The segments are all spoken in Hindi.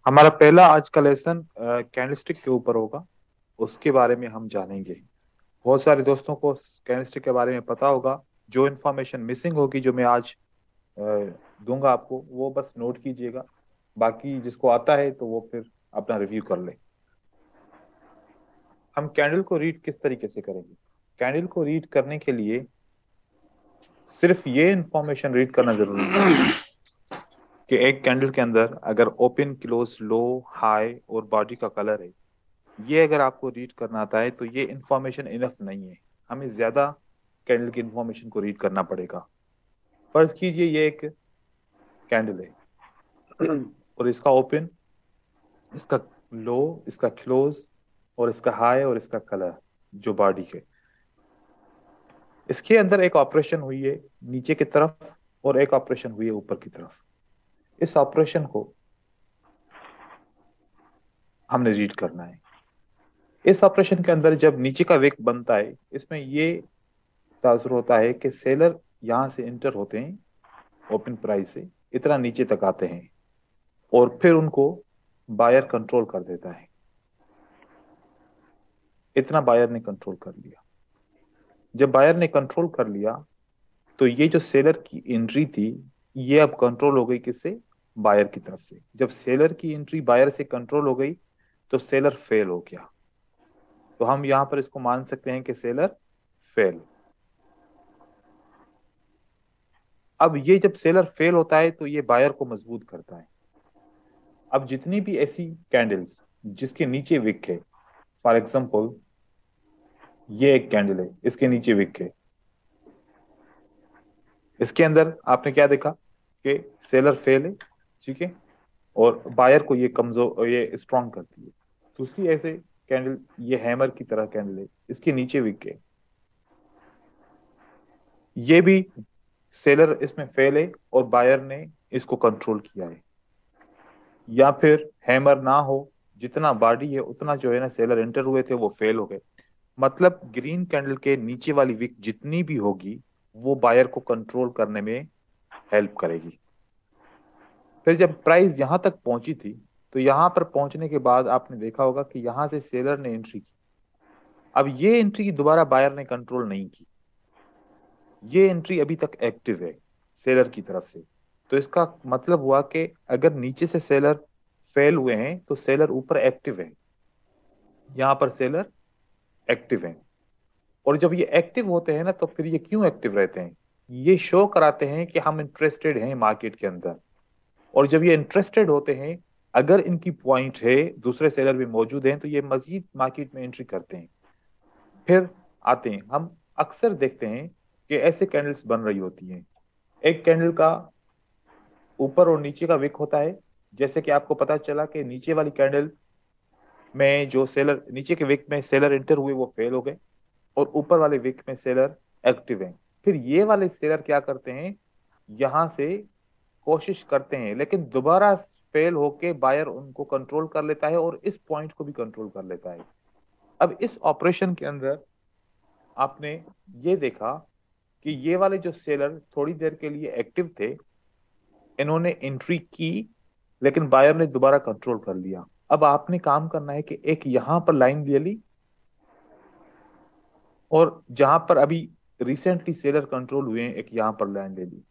हमारा पहला आज का लेसन कैंडलस्टिक के ऊपर होगा। उसके बारे में हम जानेंगे। बहुत सारे दोस्तों को कैंडलस्टिक के बारे में पता होगा। जो इन्फॉर्मेशन मिसिंग होगी जो मैं आज अ, दूंगा आपको, वो बस नोट कीजिएगा। बाकी जिसको आता है तो वो फिर अपना रिव्यू कर ले। हम कैंडल को रीड किस तरीके से करेंगे? कैंडल को रीड करने के लिए सिर्फ ये इन्फॉर्मेशन रीड करना जरूरी नहीं कि एक कैंडल के अंदर अगर ओपन, क्लोज, लो, हाई और बॉडी का कलर है। ये अगर आपको रीड करना आता है तो ये इन्फॉर्मेशन इनफ नहीं है। हमें ज्यादा कैंडल की इन्फॉर्मेशन को रीड करना पड़ेगा। फर्ज कीजिए ये एक कैंडल है और इसका ओपन, इसका लो, इसका क्लोज और इसका हाई और इसका कलर जो बॉडी है। इसके अंदर एक ऑपरेशन हुई है नीचे की तरफ और एक ऑपरेशन हुई है ऊपर की तरफ। इस ऑपरेशन को हमने रीड करना है। इस ऑपरेशन के अंदर जब नीचे का विक बनता है, इसमें ये तासुर होता है कि सेलर यहां से इंटर होते हैं ओपन प्राइस से, इतना नीचे तक आते हैं और फिर उनको बायर कंट्रोल कर देता है। इतना बायर ने कंट्रोल कर लिया। जब बायर ने कंट्रोल कर लिया तो ये जो सेलर की एंट्री थी, ये अब कंट्रोल हो गई किससे? बायर की तरफ से। जब सेलर की एंट्री बायर से कंट्रोल हो गई तो सेलर फेल हो गया। तो हम यहां पर इसको मान सकते हैं कि सेलर फेल। अब ये जब सेलर फेल होता है तो ये बायर को मजबूत करता है। अब जितनी भी ऐसी कैंडल्स जिसके नीचे विक है, फॉर एग्जाम्पल ये एक कैंडल है, इसके नीचे विक है। इसके अंदर आपने क्या देखा कि सेलर फेल है, ठीक है, और बायर को ये कमजोर, ये स्ट्रांग करती है। दूसरी ऐसे कैंडल, ये हैमर की तरह कैंडल है, इसके नीचे विक है। ये भी सेलर इसमें फेल है और बायर ने इसको कंट्रोल किया है। या फिर हैमर ना हो, जितना बॉडी है उतना जो है ना सेलर एंटर हुए थे वो फेल हो गए। मतलब ग्रीन कैंडल के नीचे वाली विक जितनी भी होगी वो बायर को कंट्रोल करने में हेल्प करेगी। फिर जब प्राइस यहां तक पहुंची थी तो यहां पर पहुंचने के बाद आपने देखा होगा कि यहां से सेलर ने एंट्री की। अब ये एंट्री दोबारा बायर ने कंट्रोल नहीं की। ये एंट्री अभी तक एक्टिव है सेलर की तरफ से। तो इसका मतलब हुआ कि अगर नीचे से सेलर फेल हुए हैं तो सेलर ऊपर एक्टिव है। यहां पर सेलर एक्टिव है। और जब ये एक्टिव होते हैं ना तो फिर ये क्यों एक्टिव रहते हैं? ये शो कराते हैं कि हम इंटरेस्टेड हैं मार्केट के अंदर। और जब ये इंटरेस्टेड होते हैं, अगर इनकी पॉइंट है, दूसरे सेलर भी मौजूद हैं, तो ये मजीद मार्केट में एंट्री करते हैं। फिर आते हैं, हम अक्सर देखते हैं कि ऐसे कैंडल्स बन रही होती हैं। एक कैंडल का ऊपर और नीचे का विक होता है। जैसे कि आपको पता चला कि नीचे वाली कैंडल में जो सेलर, नीचे के विक में सेलर एंटर हुए वो फेल हो गए और ऊपर वाले विक में सेलर एक्टिव हैं। फिर ये वाले सेलर क्या करते हैं, यहां से कोशिश करते हैं लेकिन दोबारा फेल होके बायर उनको कंट्रोल कर लेता है और इस पॉइंट को भी कंट्रोल कर लेता है। अब इस ऑपरेशन के अंदर आपने ये देखा कि ये वाले जो सेलर थोड़ी देर के लिए एक्टिव थे, इन्होंने एंट्री की लेकिन बायर ने दोबारा कंट्रोल कर लिया। अब आपने काम करना है कि एक यहां पर लाइन ले ली और जहां पर अभी रिसेंटली सेलर कंट्रोल हुए हैं एक यहां पर लाइन ले ली।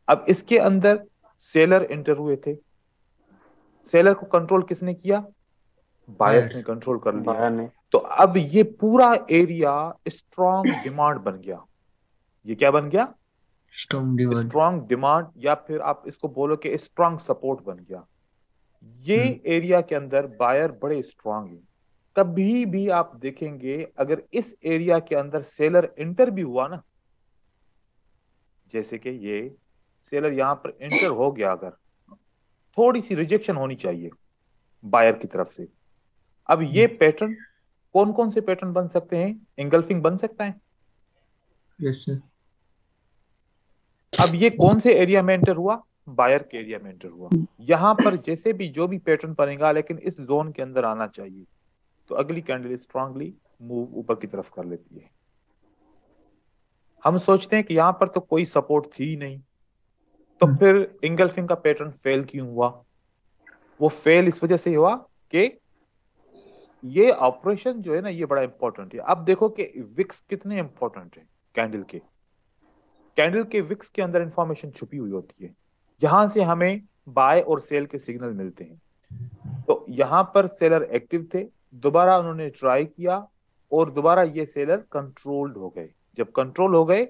अब इसके अंदर सेलर एंटर हुए थे। सेलर को कंट्रोल किसने किया? बायर्स ने बायर्स। कंट्रोल कर लिया। बायर ने। तो अब ये पूरा एरिया स्ट्रॉन्ग डिमांड बन गया। ये क्या बन गया? Storm demand. स्ट्रॉन्ग डिमांड, या फिर आप इसको बोलो कि स्ट्रॉन्ग सपोर्ट बन गया। ये हम्म। एरिया के अंदर बायर बड़े स्ट्रांग हैं। कभी भी आप देखेंगे अगर इस एरिया के अंदर सेलर एंटर भी हुआ ना, जैसे कि ये सेलर यहां पर एंटर हो गया, अगर थोड़ी सी रिजेक्शन होनी चाहिए बायर की तरफ से। अब ये पैटर्न, कौन कौन से पैटर्न बन सकते हैं? इंगल्फिंग बन सकता है। Yes sir. अब ये कौन से एरिया में एंटर हुआ? बायर के एरिया में एंटर हुआ। यहां पर जैसे भी जो भी पैटर्न बनेगा लेकिन इस जोन के अंदर आना चाहिए। तो अगली कैंडल स्ट्रांगली मूव ऊपर की तरफ कर लेती है। हम सोचते हैं कि यहां पर तो कोई सपोर्ट थी ही नहीं, तो फिर इंगल्फिंग का पैटर्न फेल क्यों हुआ? वो फेल इस वजह से हुआ कि ये ऑपरेशन जो है ना ये बड़ा इंपॉर्टेंट है। अब देखो कि विक्स कितने इंपॉर्टेंट है कैंडल के। कैंडल के विक्स के अंदर इंफॉर्मेशन छुपी हुई होती है, यहां से हमें बाय और सेल के सिग्नल मिलते हैं। तो यहां पर सेलर एक्टिव थे, दोबारा उन्होंने ट्राई किया और दोबारा ये सेलर कंट्रोल्ड हो गए। जब कंट्रोल हो गए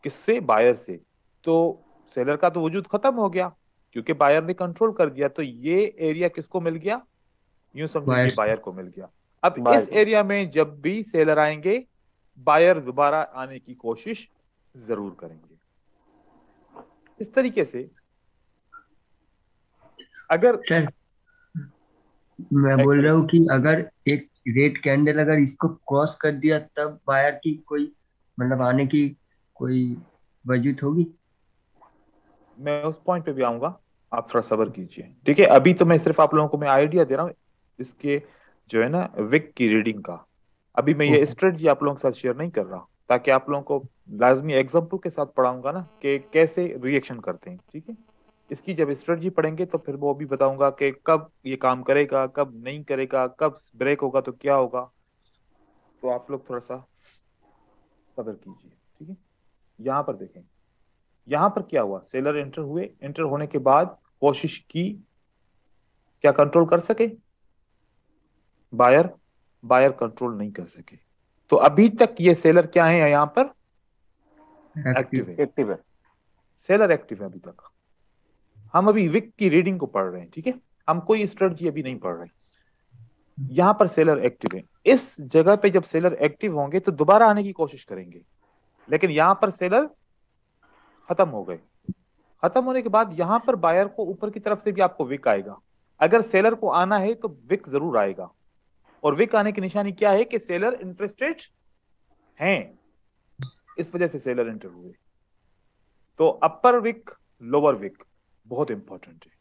किससे? बायर से। तो सेलर का तो वजूद खत्म हो गया क्योंकि बायर ने कंट्रोल कर दिया। तो ये एरिया किसको मिल गया? यूं समझो ये वायर्स। बायर को मिल गया। अब बाय इस एरिया में जब भी सेलर आएंगे, बायर दोबारा आने की कोशिश जरूर करेंगे। इस तरीके से अगर सर मैं एक बोल रहा मिनट, हूँ कि अगर एक रेड कैंडल अगर इसको क्रॉस कर दिया तब बायर की कोई मतलब आने की कोई वजूद होगी। मैं उस पॉइंट पे भी आऊंगा, आप थोड़ा सब्र कीजिए, ठीक है? अभी तो मैं सिर्फ आप लोगों को मैं आइडिया दे रहा हूँ इसके जो है ना विक की रीडिंग का। अभी मैं ये ओके। स्ट्रेटजी आप लोगों के साथ शेयर नहीं कर रहा, ताकि आप लोगों को लाजमी एग्जाम्पल के साथ पढ़ाऊंगा ना कि कैसे रिएक्शन करते हैं, ठीक है? इसकी जब स्ट्रेटजी पढ़ेंगे तो फिर वो भी बताऊंगा कि कब ये काम करेगा, कब नहीं करेगा, कब ब्रेक होगा तो क्या होगा। तो आप लोग थोड़ा सा सब्र कीजिए, ठीक है? यहाँ पर देखें, यहाँ पर क्या हुआ? सेलर एंटर हुए, एंटर होने के बाद कोशिश की क्या कंट्रोल कर सके? बायर, बायर कंट्रोल नहीं कर सके। तो अभी तक ये सेलर क्या है यहाँ पर? एक्टिव। एक्टिव है। एक्टिव है। सेलर एक्टिव है अभी तक। हम अभी विक की रीडिंग को पढ़ रहे हैं, ठीक है? हम कोई स्ट्रेटजी अभी नहीं पढ़ रहे। यहां पर सेलर एक्टिव है। इस जगह पे जब सेलर एक्टिव होंगे तो दोबारा आने की कोशिश करेंगे, लेकिन यहां पर सेलर खत्म हो गए। खत्म होने के बाद यहां पर बायर को ऊपर की तरफ से भी आपको विक आएगा। अगर सेलर को आना है तो विक जरूर आएगा। और विक आने की निशानी क्या है? कि सेलर इंटरेस्टेड हैं, इस वजह से सेलर एंटर हुए। तो अपर विक, लोअर विक बहुत इंपॉर्टेंट है,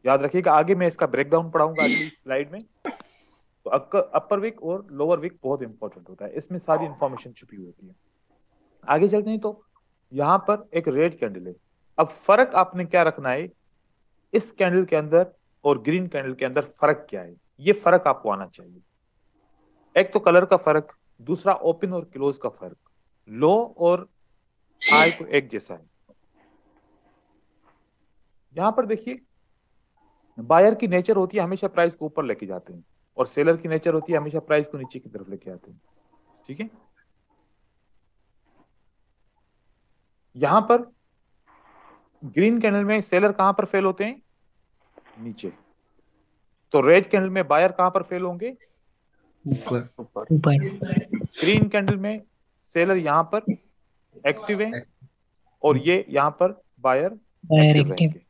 याद रखिएगा। आगे मैं इसका ब्रेकडाउन पढ़ाऊंगा अगली स्लाइड में। तो अपर विक और लोअर विक बहुत इंपॉर्टेंट होता है, इसमें सारी इंफॉर्मेशन छुपी हुई होती है। आगे चलते हैं तो यहां पर एक रेड कैंडल है। अब फर्क आपने क्या रखना है इस कैंडल के अंदर और ग्रीन कैंडल के अंदर? फर्क क्या है? ये फर्क आपको आना चाहिए। एक तो कलर का फर्क, दूसरा ओपन और क्लोज का फर्क, लो और हाई तो एक जैसा है। यहां पर देखिए, बायर की नेचर होती है हमेशा प्राइस को ऊपर लेके जाते हैं, और सेलर की नेचर होती है हमेशा प्राइस को नीचे की तरफ लेके आते हैं, ठीक है? यहां पर ग्रीन कैंडल में सेलर कहां पर फेल होते हैं? नीचे। तो रेड कैंडल में बायर कहां पर फेल होंगे? ऊपर। ऊपर। ऊपर। ग्रीन कैंडल में सेलर यहां पर एक्टिव है और ये यहां पर बायर बायर एक्टिव एक्टिव। रहेंगे।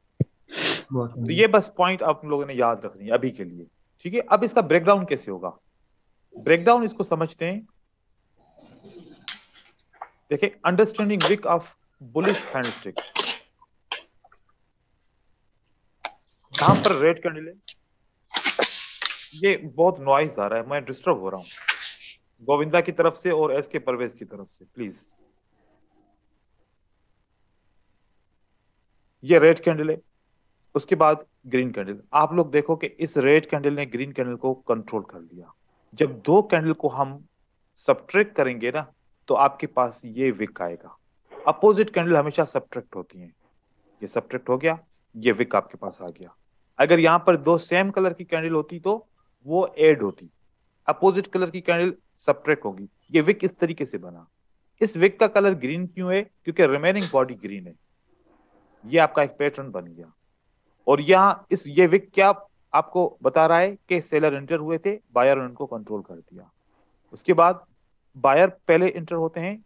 बहुत तो ये बस पॉइंट आप लोगों ने याद रखनी है अभी के लिए, ठीक है? अब इसका ब्रेकडाउन कैसे होगा? ब्रेकडाउन इसको समझते हैं। देखिए, understanding wick of bullish candlestick. यहां पर रेड कैंडल है। ये बहुत नॉइज आ रहा है, मैं डिस्टर्ब हो रहा हूं गोविंदा की तरफ से और एस के परवेज की तरफ से, प्लीज। ये रेड कैंडल है, उसके बाद ग्रीन कैंडल। आप लोग देखो कि इस रेड कैंडल ने ग्रीन कैंडल को कंट्रोल कर लिया। जब दो कैंडल को हम सब्ट्रैक्ट करेंगे ना, तो आपके पास ये विक आएगा। अपोजिट कैंडल हमेशा सब्ट्रैक्ट होती हैं। ये सब्ट्रैक्ट हो गया, ये विक आपके पास आ गया। अगर यहां पर दो सेम कलर की कैंडल होती तो वो ऐड होती। अपोजिट कलर की कैंडल सब्ट्रैक्ट होगी। ये विक इस तरीके से बना। इस विक का कलर ग्रीन क्यों है? क्योंकि रिमेनिंग बॉडी ग्रीन है। ये आपका एक पैटर्न बन गया। और यहाँ इस ये विक क्या आपको बता रहा है? कि सेलर एंटर हुए थे, बायर ने उनको कंट्रोल कर दिया। उसके बाद बायर पहले इंटर होते हैं,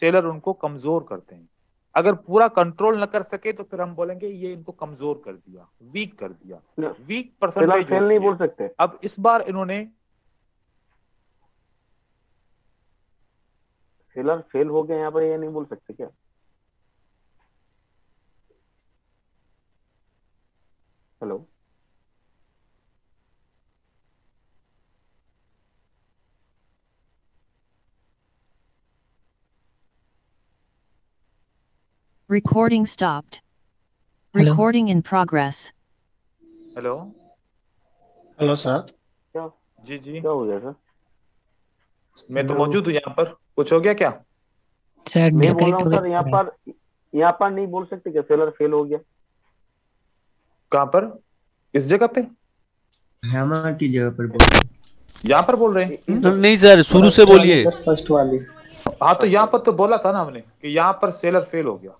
सेलर उनको कमजोर करते हैं। अगर पूरा कंट्रोल न कर सके तो फिर हम बोलेंगे ये इनको कमजोर कर दिया, वीक कर दिया। वीक सेलर परसेंटेज फेल नहीं बोल सकते। अब इस बार इन्होंने सेलर फेल हो गए यहाँ पर, ये नहीं बोल सकते क्या? Hello. Recording stopped. Hello. Recording in progress. Hello, hello sir. क्या जी जी, क्या हो गया सर? मैं तो हेलो। मौजूद हूँ यहाँ पर। कुछ हो गया क्या? सर मैं बोल रहा डिस्कनेक्ट हूँ हो गया सर, थोड़ा। यहाँ पर नहीं बोल सकते क्या सेलर फेल हो गया? कहाँ पर? इस जगह पे? हैमर की जगह पर बोलिए। यहाँ पर बोल रहे हैं? इस नहीं सर, शुरू से फर्स्ट वाली बोलिए। सर, फर्स्ट वाली। हाँ, तो यहाँ पर तो बोला था ना हमने कि यहाँ पर सेलर फेल हो गया।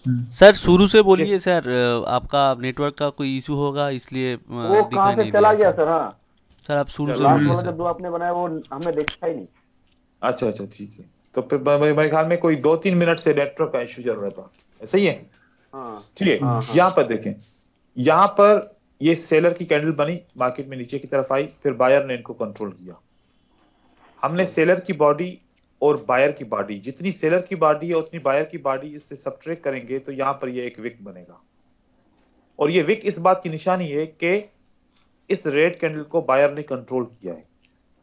सर शुरू से किस बोलिए सर। आपका नेटवर्क का कोई इशू होगा इसलिए वो कहाँ दिखाई से नहीं चला दिया गया सर। सर? हाँ, सर आप शुरू से चलो लास्ट बोलिए वाला सर। जो आपने बनाया वो हमें देखा ही नहीं। अच्छा अच्छा, ठीक है। तो फिर मेरे ख्याल में कोई 2-3 मिनट से नेटवर्क का इशू चल रहा था, ऐसा ही है। हाँ ठीक है, हाँ हाँ। यहाँ पर देखें। यहाँ पर ये सेलर की कैंडल बनी, मार्केट में नीचे की तरफ आई, फिर बायर ने इनको कंट्रोल किया। हमने सेलर की बॉडी और बायर की बॉडी, जितनी सेलर की बॉडी है उतनी बायर की बॉडी, इससे सब्ट्रैक्ट करेंगे तो यहाँ पर ये एक विक बनेगा। और ये विक इस बात की निशानी है कि इस रेड कैंडल को बायर ने कंट्रोल किया है।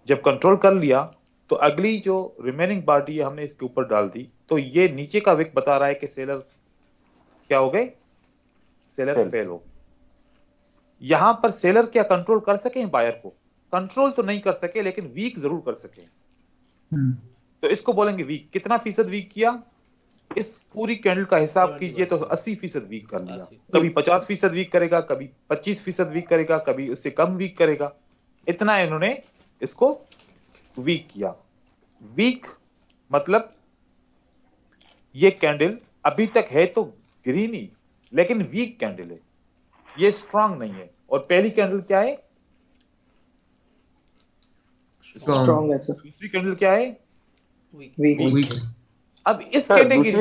जब कंट्रोल कर लिया तो अगली जो रिमेनिंग बॉडी है हमने इसके ऊपर डाल दी, तो ये नीचे का विक बता रहा है कि सेलर क्या हो गए? सेलर फेल हो गए। यहां पर सेलर क्या कंट्रोल कर सके बायर को? कंट्रोल तो नहीं कर सके, लेकिन वीक जरूर कर सके। तो इसको बोलेंगे वीक। कितना फीसद वीक किया? इस पूरी कैंडल का हिसाब कीजिए तो 80% वीक कर लिया। कभी 50% वीक करेगा, कभी 25% वीक करेगा, कभी उससे कम वीक करेगा। इतना इन्होंने इसको वीक किया। वीक मतलब ये कैंडल अभी तक है तो ग्रीन ही, लेकिन वीक कैंडल है, ये स्ट्रांग नहीं है। और पहली कैंडल क्या है? स्ट्रॉन्ग है सर। दूसरी कैंडल क्या है? वीक। अब इस सर कैटेगरी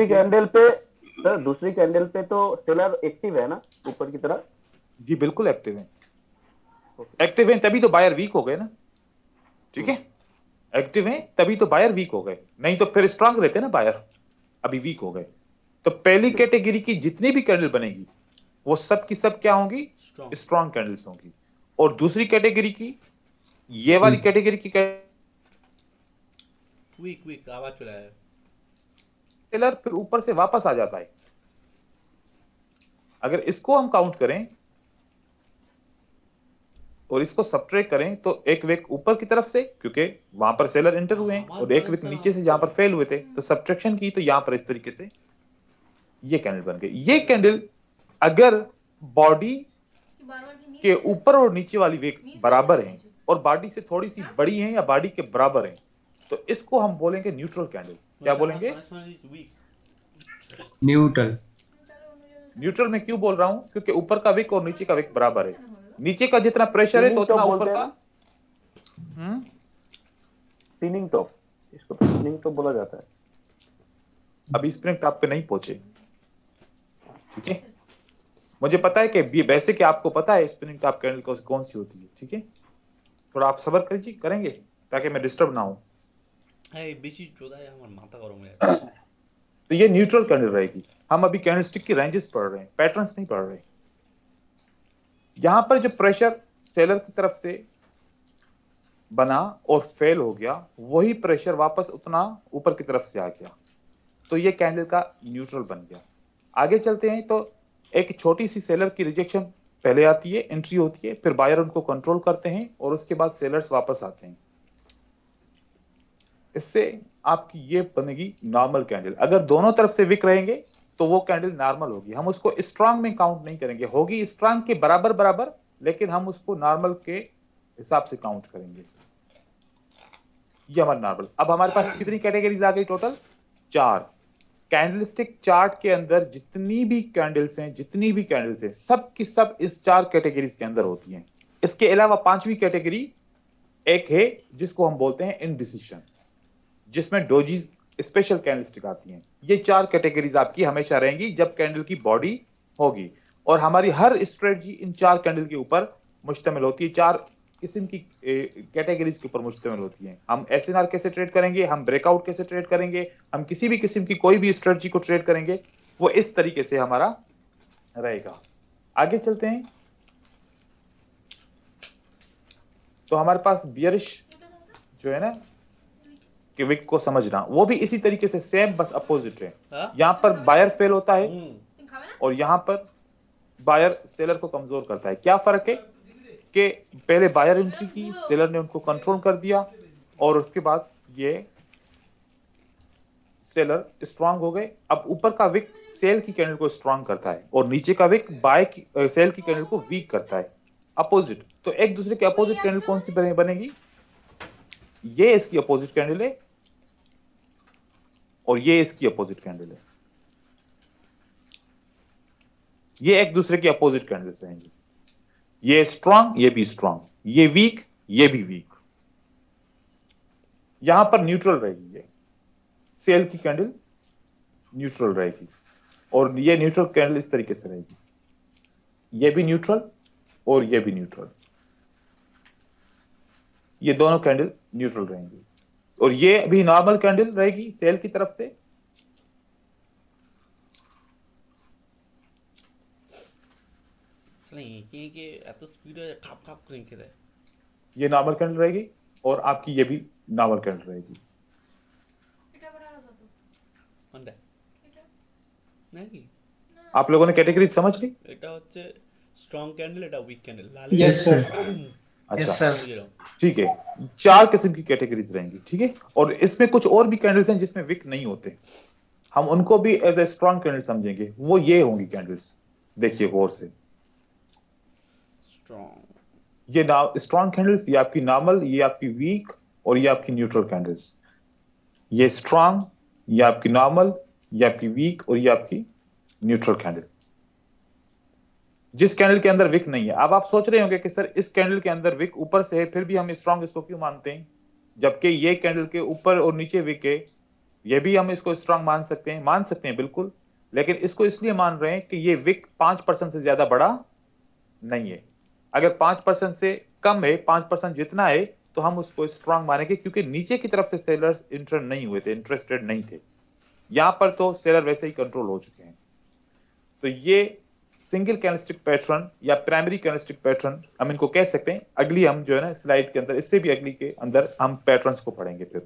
दूसरी कैंडल पे तो सेलर एक्टिव है ना, ऊपर की तरफ? जी बिल्कुल एक्टिव है। एक्टिव है तभी तो बायर वीक हो गए ना। ठीक है, एक्टिव है तभी तो बायर वीक हो गए, नहीं तो फिर स्ट्रांग रहते ना बायर। अभी वीक हो गए। तो पहली कैटेगरी की जितनी भी कैंडल बनेगी वो सब की सब क्या होंगी? स्ट्रांग कैंडल्स होंगी। और दूसरी कैटेगरी की, ये वाली कैटेगरी की वीक आवाज चला है। सेलर फिर ऊपर से वापस आ जाता है। अगर इसको हम काउंट करें और इसको सब्ट्रैक्ट करें तो एक विक ऊपर की तरफ से, क्योंकि वहां पर सेलर एंटर हुए हैं, और एक विक नीचे से जहां पर फेल हुए थे, तो सब्ट्रैक्शन की तो यहां पर इस तरीके से ये कैंडल बन गई। ये कैंडल अगर बॉडी के ऊपर और नीचे वाली विक बराबर हैं और बॉडी से थोड़ी सी बड़ी हैं या बॉडी के बराबर हैं, तो इसको हम बोलेंगे न्यूट्रल कैंडल। क्या बोलेंगे? न्यूट्रल। न्यूट्रल में क्यों बोल रहा हूं? क्योंकि ऊपर का विक और नीचे का विक बराबर है। नीचे का जितना प्रेशर है तो उतना ऊपर का। स्पिनिंग टॉप, इसको तो स्पिनिंग टॉप बोला जाता है। अभी स्प्रिंग टॉप पे नहीं पहुंचे। ठीक है, मुझे पता है कि वैसे कि आपको पता है स्पिनिंग टॉप कैंडल कौन सी होती है। ठीक है, थोड़ा आप सब्र करिए, करेंगे ताकि मैं डिस्टर्ब ना हूं। तो ये न्यूट्रल कैंडल रहेगी। हम अभी कैंडलस्टिक की रेंजेस पढ़ रहे हैं, पैटर्न्स नहीं पढ़ रहे। यहां पर जो प्रेशर सेलर की तरफ से बना और फेल हो गया, वही प्रेशर वापस उतना ऊपर की तरफ से आ गया, तो ये कैंडल का न्यूट्रल बन गया। आगे चलते हैं तो एक छोटी सी सेलर की रिजेक्शन पहले आती है, एंट्री होती है, फिर बायर उनको कंट्रोल करते हैं और उसके बाद सेलर्स वापस आते हैं। इससे आपकी ये बनेगी नॉर्मल कैंडल। अगर दोनों तरफ से विक रहेंगे तो वो कैंडल नॉर्मल होगी। हम उसको स्ट्रांग में काउंट नहीं करेंगे, होगी स्ट्रांग के बराबर बराबर, लेकिन हम उसको नॉर्मल के हिसाब से काउंट करेंगे। ये हमारा नॉर्मल। अब हमारे पास कितनी कैटेगरीज आ गई? टोटल 4। कैंडलस्टिक चार्ट के अंदर जितनी भी कैंडल्स हैं, सब की सब इस 4 कैटेगरीज के अंदर होती हैं। इसके अलावा 5वीं कैटेगरी एक है जिसको हम बोलते हैं इनडिसिशन, जिसमें डोजीज स्पेशल कैंडलस्टिक आती हैं। ये 4 कैटेगरीज आपकी हमेशा रहेंगी जब कैंडल की बॉडी होगी, और हमारी हर स्ट्रेटजी इन 4 कैंडल के ऊपर मुश्तमिल होती है, 4 किस्म की कैटेगरीज के ऊपर मुश्तमिल होती हैं। हम एसएनआर कैसे ट्रेड करेंगे, हम ब्रेकआउट कैसे ट्रेड करेंगे, हम किसी भी किस्म की कोई भी स्ट्रेटजी को ट्रेड करेंगे, वो इस तरीके से हमारा रहेगा। आगे चलते हैं तो हमारे पास बियरिश जो है ना कि विक को समझना, वो भी इसी तरीके से सेम, बस अपोजिट है। यहां पर बायर फेल होता है और यहां पर बायर सेलर को कमजोर करता है। क्या फर्क है? कि पहले बायर एंट्री की, सेलर ने उनको कंट्रोल कर दिया और उसके बाद ये सेलर स्ट्रांग हो गए। अब ऊपर का विक सेल की कैंडल को स्ट्रांग करता है और नीचे का विक बाय की सेल की कैंडल को वीक करता है, अपोजिट। तो एक दूसरे के अपोजिट कैंडल कौन सी बनेगी? ये इसकी अपोजिट कैंडल है और ये इसकी अपोजिट कैंडल है। ये एक दूसरे की अपोजिट कैंडल्स रहेंगी। ये स्ट्रांग, ये भी स्ट्रांग, ये वीक, ये भी वीक। यहां पर न्यूट्रल रहेगी, ये सेल की कैंडल न्यूट्रल रहेगी और ये न्यूट्रल कैंडल इस तरीके से रहेगी, ये भी न्यूट्रल और ये भी न्यूट्रल। ये दोनों कैंडल न्यूट्रल रहेंगी और ये भी नॉर्मल कैंडल रहेगी सेल की तरफ से। ये नॉर्मल कैंडल रहेगी और आपकी ये भी नॉर्मल कैंडल रहेगी। आप लोगों ने कैटेगरी समझ ली? स्ट्रॉन्ग कैंडल, এটা वीक कैंडल। Yes sir. अच्छा ठीक है, 4 किस्म की कैटेगरीज रहेंगी, ठीक है। और इसमें कुछ और भी कैंडल्स हैं जिसमें विक नहीं होते, हम उनको भी एज ए स्ट्रॉन्ग कैंडल समझेंगे। वो ये होंगी कैंडल्स, देखिए गौर से। ये स्ट्रॉन्ग कैंडल्स, ये आपकी नॉर्मल, ये आपकी वीक और ये आपकी न्यूट्रल कैंडल्स। ये स्ट्रॉन्ग, ये आपकी नॉर्मल, ये आपकी वीक और ये आपकी न्यूट्रल कैंडल। जिस कैंडल के अंदर विक नहीं है। अब आप सोच रहे होंगे कि सर इस कैंडल के अंदर विक ऊपर से है, फिर भी हम स्ट्रॉन्ग इसको क्यों मानते हैं, जबकि ये कैंडल के ऊपर और नीचे विक है, ये भी हम इसको स्ट्रॉन्ग मान सकते हैं? मान सकते हैं बिल्कुल, लेकिन इसको इसलिए मान रहे हैं कि ये विक 5% से ज्यादा बड़ा नहीं है। अगर 5% से कम है, 5% जितना है, तो हम उसको स्ट्रॉन्ग मानेंगे, क्योंकि नीचे की तरफ से सेलर्स इंटरेस्टेड नहीं थे। यहां पर तो सेलर वैसे ही कंट्रोल हो चुके हैं। तो ये सिंगल कैंडलस्टिक पैटर्न या प्राइमरी कैंडलस्टिक पैटर्न हम इनको कह सकते हैं। अगली हम जो है ना स्लाइड के अंदर, इससे भी अगली के अंदर हम पैटर्न्स को पढ़ेंगे फिर।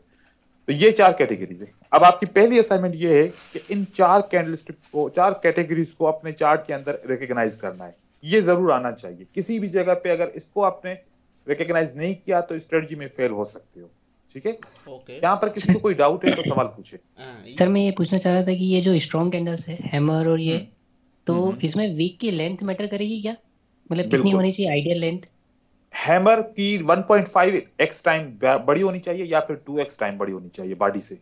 तो ये 4 कैटेगरीज है। अब आपकी पहली असाइनमेंट ये है कि इन 4 कैंडलस्टिक को, 4 कैटेगरीज को अपने चार्ट के अंदर रिकॉग्नाइज करना है। ये जरूर आना चाहिए। किसी भी जगह पे अगर इसको आपने रिकॉग्नाइज नहीं किया तो स्ट्रेटजी में फेल हो सकते हो, ठीक है। यहाँ पर किसी को कोई डाउट है तो सवाल पूछे। सर मैं ये पूछना चाह रहा था कि ये जो स्ट्रॉन्ग कैंडल्स है, हैमर और ये, तो इसमें वीक की लेंथ मैटर करेगी क्या? मतलब कितनी होनी चाहिए आइडियल लेंथ? हैमर की 1.5x टाइम बड़ी होनी चाहिए या फिर 2x टाइम बड़ी होनी चाहिए बॉडी से।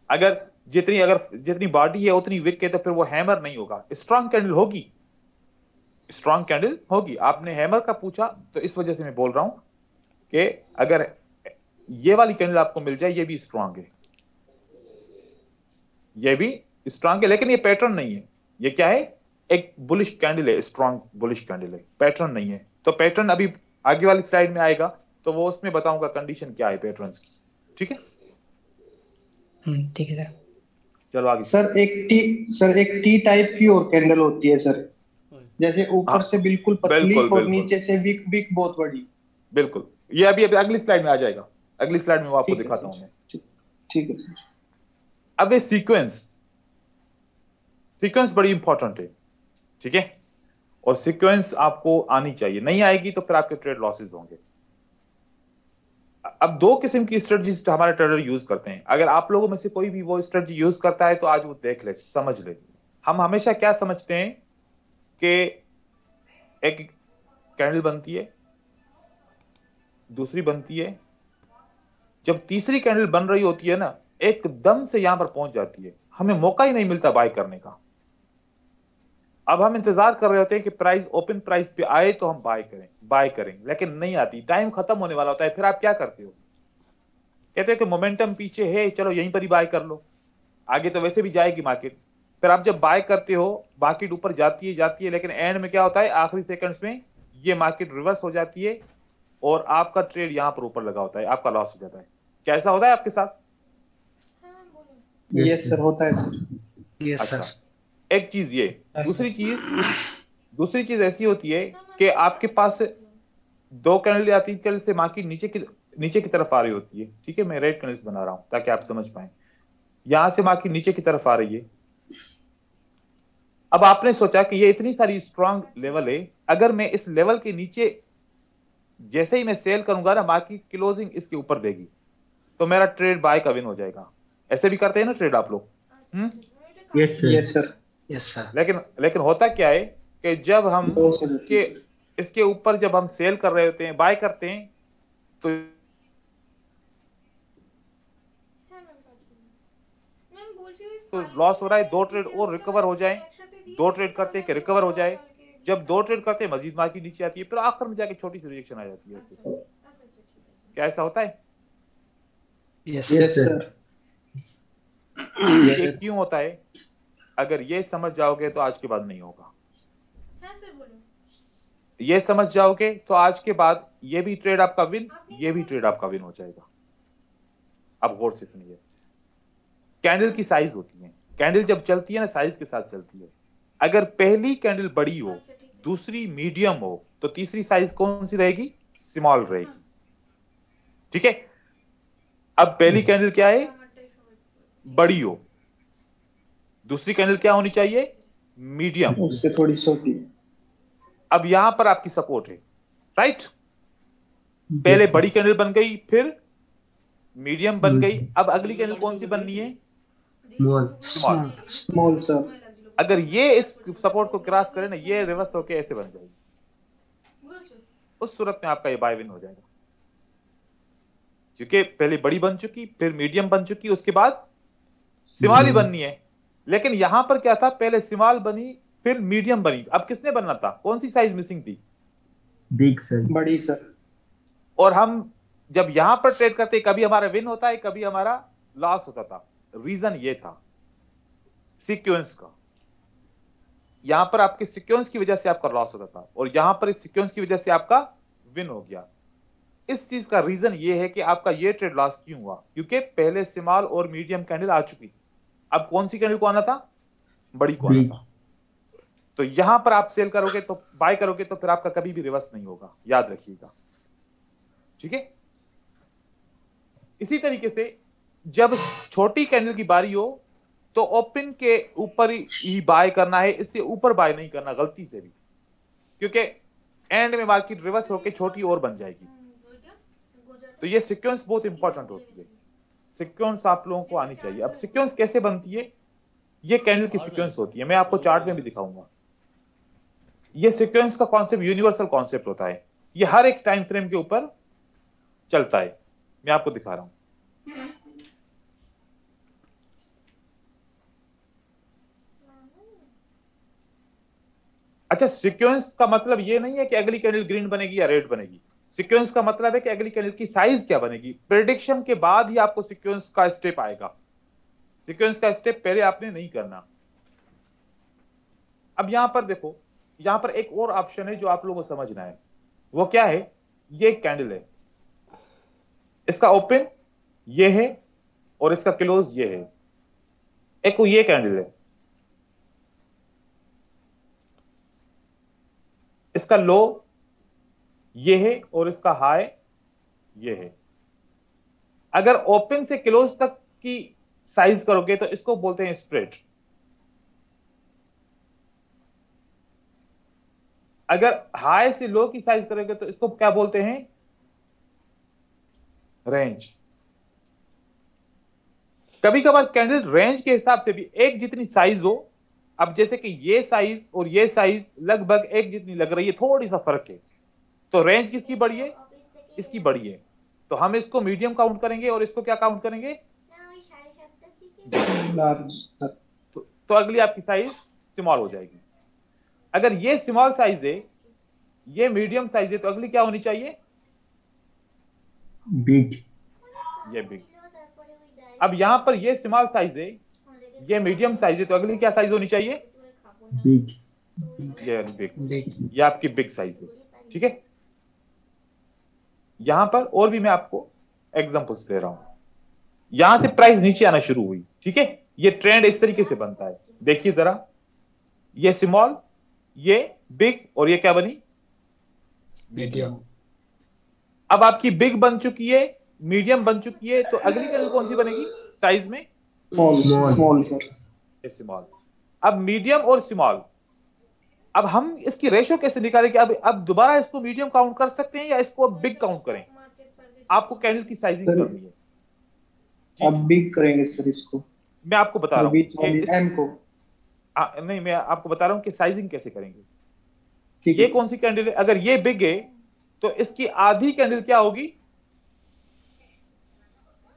अगर जितनी बॉडी है उतनी विक है तो फिर वो हैमर नहीं होगा, स्ट्रॉन्ग कैंडल होगी। स्ट्रॉन्ग कैंडल होगी। आपने हैमर का पूछा तो इस वजह से मैं बोल रहा हूं कि अगर ये वाली कैंडल आपको मिल जाए, ये भी स्ट्रॉन्ग है, ये भी स्ट्रॉन्ग है, लेकिन ये पैटर्न नहीं है। ये क्या है? एक बुलिश कैंडल है, स्ट्रॉन्ग बुलिश कैंडल है, पैटर्न नहीं है। तो पैटर्न अभी आगे वाली स्लाइड में आएगा तो वो उसमें बताऊंगा कंडीशन क्या है पैटर्न्स की, ठीक है। ठीक है सर। चलो आगे। सर एक टी टाइप की और कैंडल होती है सर, जैसे ऊपर से बिल्कुल पतली और नीचे से विक बहुत बड़ी। बिल्कुल, ये अभी अगली स्लाइड में आ जाएगा। अगली स्लाइड में मैं आपको दिखाता हूं। ठीक है सर। अब ये सीक्वेंस बड़ी इंपॉर्टेंट है, ठीक है। और सीक्वेंस आपको आनी चाहिए, नहीं आएगी तो फिर आपके ट्रेड लॉसेस होंगे। अब 2 किस्म की स्ट्रेटजीज हमारे ट्रेडर यूज करते हैं। अगर आप लोगों में से कोई भी वो स्ट्रेटजी यूज करता है तो आज वो देख ले, समझ ले। हम हमेशा क्या समझते हैं कि एक कैंडल बनती है, दूसरी बनती है, जब तीसरी कैंडल बन रही होती है ना, एकदम से यहां पर पहुंच जाती है, हमें मौका ही नहीं मिलता बाय करने का। अब हम इंतजार कर रहे होते हैं कि प्राइस ओपन प्राइस पे आए तो हम बाय करें, लेकिन नहीं आती, टाइम खत्म होने वाला होता है। फिर आप क्या करते हो? कहते हो कि मोमेंटम पीछे है, चलो यहीं पर ही बाय कर लो, आगे तो वैसे भी जाएगी मार्केट। फिर आप जब बाय करते हो, मार्केट ऊपर जाती है, लेकिन एंड में क्या होता है, आखिरी सेकंड्स में ये मार्केट रिवर्स हो जाती है और आपका ट्रेड यहां पर ऊपर लगा होता है, आपका लॉस हो जाता है। कैसा होता है आपके साथ? यस सर, होता है सर। Yes sir. एक चीज ये। दूसरी चीज ऐसी होती है कि आपके पास 2 कैंडल या 3 कैंडल से मार्केट नीचे की तरफ आ रही होती है, ठीक है। मैं रेड कैंडल्स बना रहा हूं ताकि आप समझ पाए। यहां से मार्केट नीचे की तरफ आ रही है। अब आपने सोचा कि ये इतनी सारी स्ट्रांग लेवल है, अगर मैं इस लेवल के नीचे जैसे ही मैं सेल करूंगा ना, मार्केट क्लोजिंग इसके ऊपर देगी तो मेरा ट्रेड बाय का विन हो जाएगा। ऐसे भी करते हैं ना ट्रेड आप लोग? Yes sir. Yes sir. Yes sir. लेकिन होता क्या है कि जब हम इसके ऊपर जब हम सेल कर रहे होते हैं, बाय करते हैं, तो लॉस हो रहा है। 2 ट्रेड और रिकवर हो जाए, 2 ट्रेड करते हैं कि रिकवर हो जाए। जब 2 ट्रेड करते हैं मजीद मार्केट नीचे आती है, फिर आखिर में जाके छोटी सी रिएक्शन आ जाती है। ऐसे क्या ऐसा होता है? Yes yes sir. सर। ये क्यों होता है? अगर ये समझ जाओगे तो आज के बाद नहीं होगा। ये समझ जाओगे तो आज के बाद ये भी ट्रेड आपका विन, ये भी ट्रेड आपका विन हो जाएगा। अब गौर से सुनिए, कैंडल की साइज होती है, कैंडल जब चलती है ना साइज के साथ चलती है। अगर पहली कैंडल बड़ी हो, दूसरी मीडियम हो, तो तीसरी साइज कौन सी रहेगी? स्मॉल रहेगी। ठीक है, अब पहली कैंडल क्या है? बड़ी हो, दूसरी कैंडल क्या होनी चाहिए? मीडियम, उससे थोड़ी छोटी। अब यहां पर आपकी सपोर्ट है, राइट? पहले बड़ी कैंडल बन गई, फिर मीडियम बन गई, अब अगली कैंडल कौन सी बननी है? स्मॉल। Small sir. अगर ये इस सपोर्ट को क्रॉस करे ना, ये रिवर्स होके ऐसे बन जाएगी, उस सूरत में आपका ये बाय विन हो जाएगा। क्योंकि पहले बड़ी बन चुकी, फिर मीडियम बन चुकी, उसके बाद स्मॉल ही बननी है। लेकिन यहां पर क्या था? पहले स्मॉल बनी, फिर मीडियम बनी। अब किसने बनना था? कौन सी साइज मिसिंग थी? Big sir. बड़ी सर। और हम जब यहां पर ट्रेड करते, कभी हमारा विन होता है, कभी हमारा लॉस होता था। रीजन ये था सीक्वेंस का। यहां पर आपके सीक्वेंस की वजह से आपका लॉस होता था, और यहां पर इस सीक्वेंस की वजह से आपका विन हो गया। इस चीज का रीजन ये है कि आपका ये ट्रेड लॉस क्यों हुआ? क्योंकि पहले स्मॉल और मीडियम कैंडल आ चुकी, अब कौन सी कैंडल को आना था? बड़ी को आना था। तो यहां पर आप सेल करोगे तो बाय करोगे तो फिर आपका कभी भी रिवर्स नहीं होगा, याद रखिएगा। ठीक है, इसी तरीके से जब छोटी कैंडल की बारी हो तो ओपन के ऊपर ही बाय करना है, इससे ऊपर बाय नहीं करना गलती से भी, क्योंकि एंड में मार्केट रिवर्स होकर छोटी और बन जाएगी। तो ये सीक्वेंस बहुत इंपॉर्टेंट होती है, सीक्वेंस आप लोगों को आनी चाहिए। अब सीक्वेंस कैसे बनती है? ये कैंडल की सीक्वेंस होती है, मैं आपको चार्ट में भी दिखाऊंगा। ये सीक्वेंस का कॉन्सेप्ट यूनिवर्सल कॉन्सेप्ट होता है, ये हर एक टाइम फ्रेम के ऊपर चलता है। मैं आपको दिखा रहा हूं। अच्छा, सीक्वेंस का मतलब ये नहीं है कि अगली कैंडल ग्रीन बनेगी या रेड बनेगी। सीक्वेंस का मतलब है कि अगली कैंडल की साइज क्या बनेगी। प्रेडिक्शन के बाद ही आपको सीक्वेंस का स्टेप आएगा, सीक्वेंस का स्टेप पहले आपने नहीं करना। अब यहां पर देखो, यहां पर एक और ऑप्शन है जो आप लोगों को समझना है। वो क्या है? ये एक कैंडल है, इसका ओपन ये है और इसका क्लोज ये है। एक वो ये कैंडल है, इसका लो ये है और इसका हाई ये है। अगर ओपन से क्लोज तक की साइज करोगे तो इसको बोलते हैं स्प्रेड। अगर हाई से लो की साइज करोगे तो इसको क्या बोलते हैं? रेंज। कभी कभार कैंडल रेंज के हिसाब से भी एक जितनी साइज हो, अब जैसे कि ये साइज और ये साइज लगभग एक जितनी लग रही है, थोड़ी सा फर्क है, तो रेंज किसकी बड़ी है? इसकी बड़ी है। तो हम इसको मीडियम काउंट करेंगे और इसको क्या काउंट करेंगे? तो अगली आपकी साइज स्मॉल हो जाएगी। अगर ये स्मॉल साइज है, ये मीडियम साइज है, तो अगली क्या होनी चाहिए? बिग। ये बिग। अब यहां पर ये स्मॉल साइज है, ये मीडियम साइज है, तो अगली क्या साइज होनी चाहिए? बिग। ये बिग, ये आपकी बिग साइज है। ठीक है, यहां पर और भी मैं आपको एग्जांपल्स दे रहा हूं। यहां से प्राइस नीचे आना शुरू हुई, ठीक है, ये ट्रेंड इस तरीके से बनता है। देखिए जरा, ये स्मॉल, ये बिग, और ये क्या बनी? मीडियम। अब आपकी बिग बन चुकी है, मीडियम बन चुकी है, तो अगली कैंडल कौन सी बनेगी साइज में? Small sir. स्मॉल। अब मीडियम और स्मॉल अब हम इसकी रेशो कैसे निकालेंगे? अब दोबारा इसको मीडियम काउंट कर सकते हैं या इसको अब बिग काउंट करें? आपको कैंडल की साइजिंग करनी है। अब बिग करेंगे सर इसको, मैं आपको बता रहा बीच वाली हूँ एम को। नहीं, मैं आपको बता रहा हूँ कि साइजिंग कैसे करेंगे। ठीक ये है। कौन सी कैंडल है? अगर ये बिग है तो इसकी आधी कैंडल क्या होगी?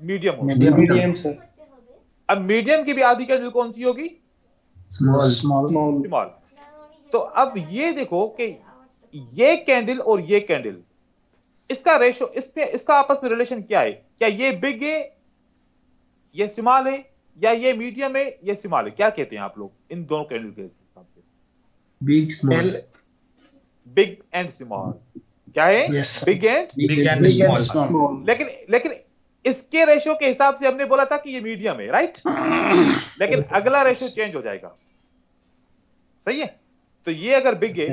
मीडियम होगी। Medium sir. अब मीडियम की भी आधी कैंडल कौन सी होगी? स्मॉल। स्मॉल। तो अब ये देखो कि ये कैंडल और ये कैंडल, इसका रेशो, इसका आपस में रिलेशन क्या है? क्या ये बिग है, ये स्मॉल है, या ये मीडियम है, ये स्मॉल है? क्या कहते हैं आप लोग इन दोनों कैंडल के हिसाब से? Big small. Big and small क्या है? Big and small. लेकिन इसके रेशो के हिसाब से हमने बोला था कि ये मीडियम है, राइट? लेकिन अगला रेशो चेंज हो जाएगा, सही है? तो ये अगर बिग है,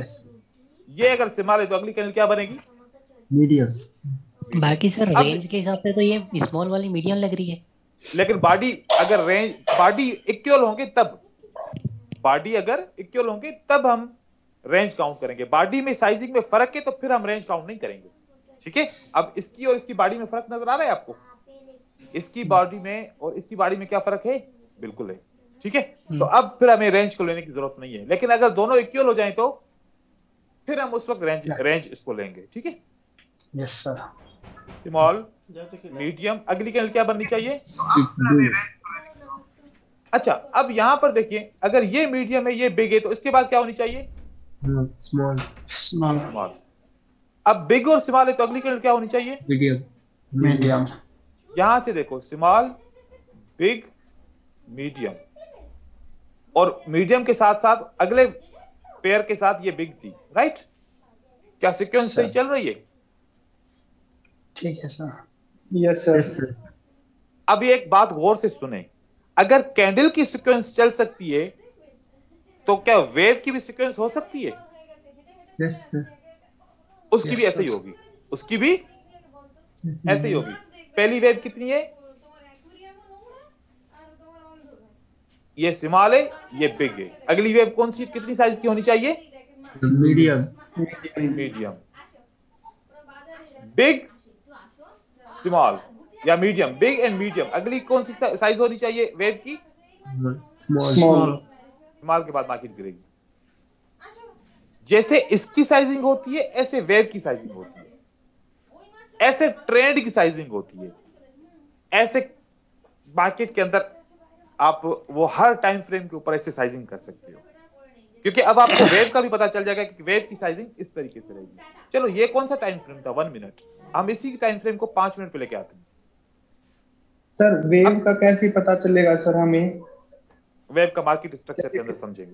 ये अगर स्मॉल है, तो अगली कैंडल क्या बनेगी? मीडियम। बाकी सर रेंज के हिसाब से तो ये स्मॉल वाली मीडियम लग रही है। लेकिन बॉडी अगर बॉडी इक्वल होंगे तब, बॉडी अगर इक्वल होंगे तब हम रेंज काउंट करेंगे। बॉडी में साइजिंग में फर्क है तो फिर हम रेंज काउंट नहीं करेंगे, ठीक है? अब इसकी और इसकी बॉडी में फर्क नजर आ रहा है आपको? इसकी बॉडी में और इसकी बॉडी में क्या फर्क है? बिल्कुल है, ठीक है? तो अब फिर हमें रेंज को लेने की जरूरत नहीं है। लेकिन अगर दोनों इक्वल हो जाए तो फिर हम उस वक्त रेंज इसको लेंगे, ठीक है? Yes sir. स्मॉल, मीडियम, अगली कैंडल क्या बननी चाहिए? अच्छा, अब यहां पर देखिए, अगर ये मीडियम है, ये बिग है, तो इसके बाद क्या होनी चाहिए? स्मॉल। स्मॉल। अब बिग और स्मॉल है तो अगली कैंडल क्या होनी चाहिए? मीडियम। यहां से देखो, स्मॉल, बिग, मीडियम, और मीडियम के साथ साथ अगले पेयर के साथ ये बिग थी, राइट? क्या सीक्वेंस सही चल रही है? ठीक है सर। Yes sir. अब एक बात गौर से सुने, अगर कैंडल की सीक्वेंस चल सकती है तो क्या वेव की भी सीक्वेंस हो सकती है? Yes sir. उसकी भी ऐसे ही होगी, उसकी भी ऐसे ही होगी। पहली वेव कितनी है? ये स्मॉल है, ये बिग है। अगली वेव कौन सी, कितनी साइज की होनी चाहिए? मीडियम। मीडियम। बिग, स्मॉल या मीडियम, बिग एंड मीडियम। अगली कौन सी साइज होनी चाहिए वेव की? स्मॉल। स्मॉल के बाद मार्केट गिरेगी। जैसे इसकी साइजिंग होती है ऐसे वेव की साइजिंग होती है, ऐसे ट्रेंड की साइजिंग होती है, ऐसे मार्केट के अंदर आप वो हर टाइम फ्रेम के ऊपर ऐसे साइजिंग कर सकते हो, क्योंकि अब आपको वेव का भी पता चल जाएगा कि वेव की साइजिंग इस तरीके से रहेगी। चलो, ये कौन सा टाइम फ्रेम था? 1 मिनट। हम इसी टाइम फ्रेम को 5 मिनट पे लेके आते हैं। सर वेव का कैसे पता चलेगा सर हमें? वेव का मार्केट स्ट्रक्चर के अंदर समझेंगे,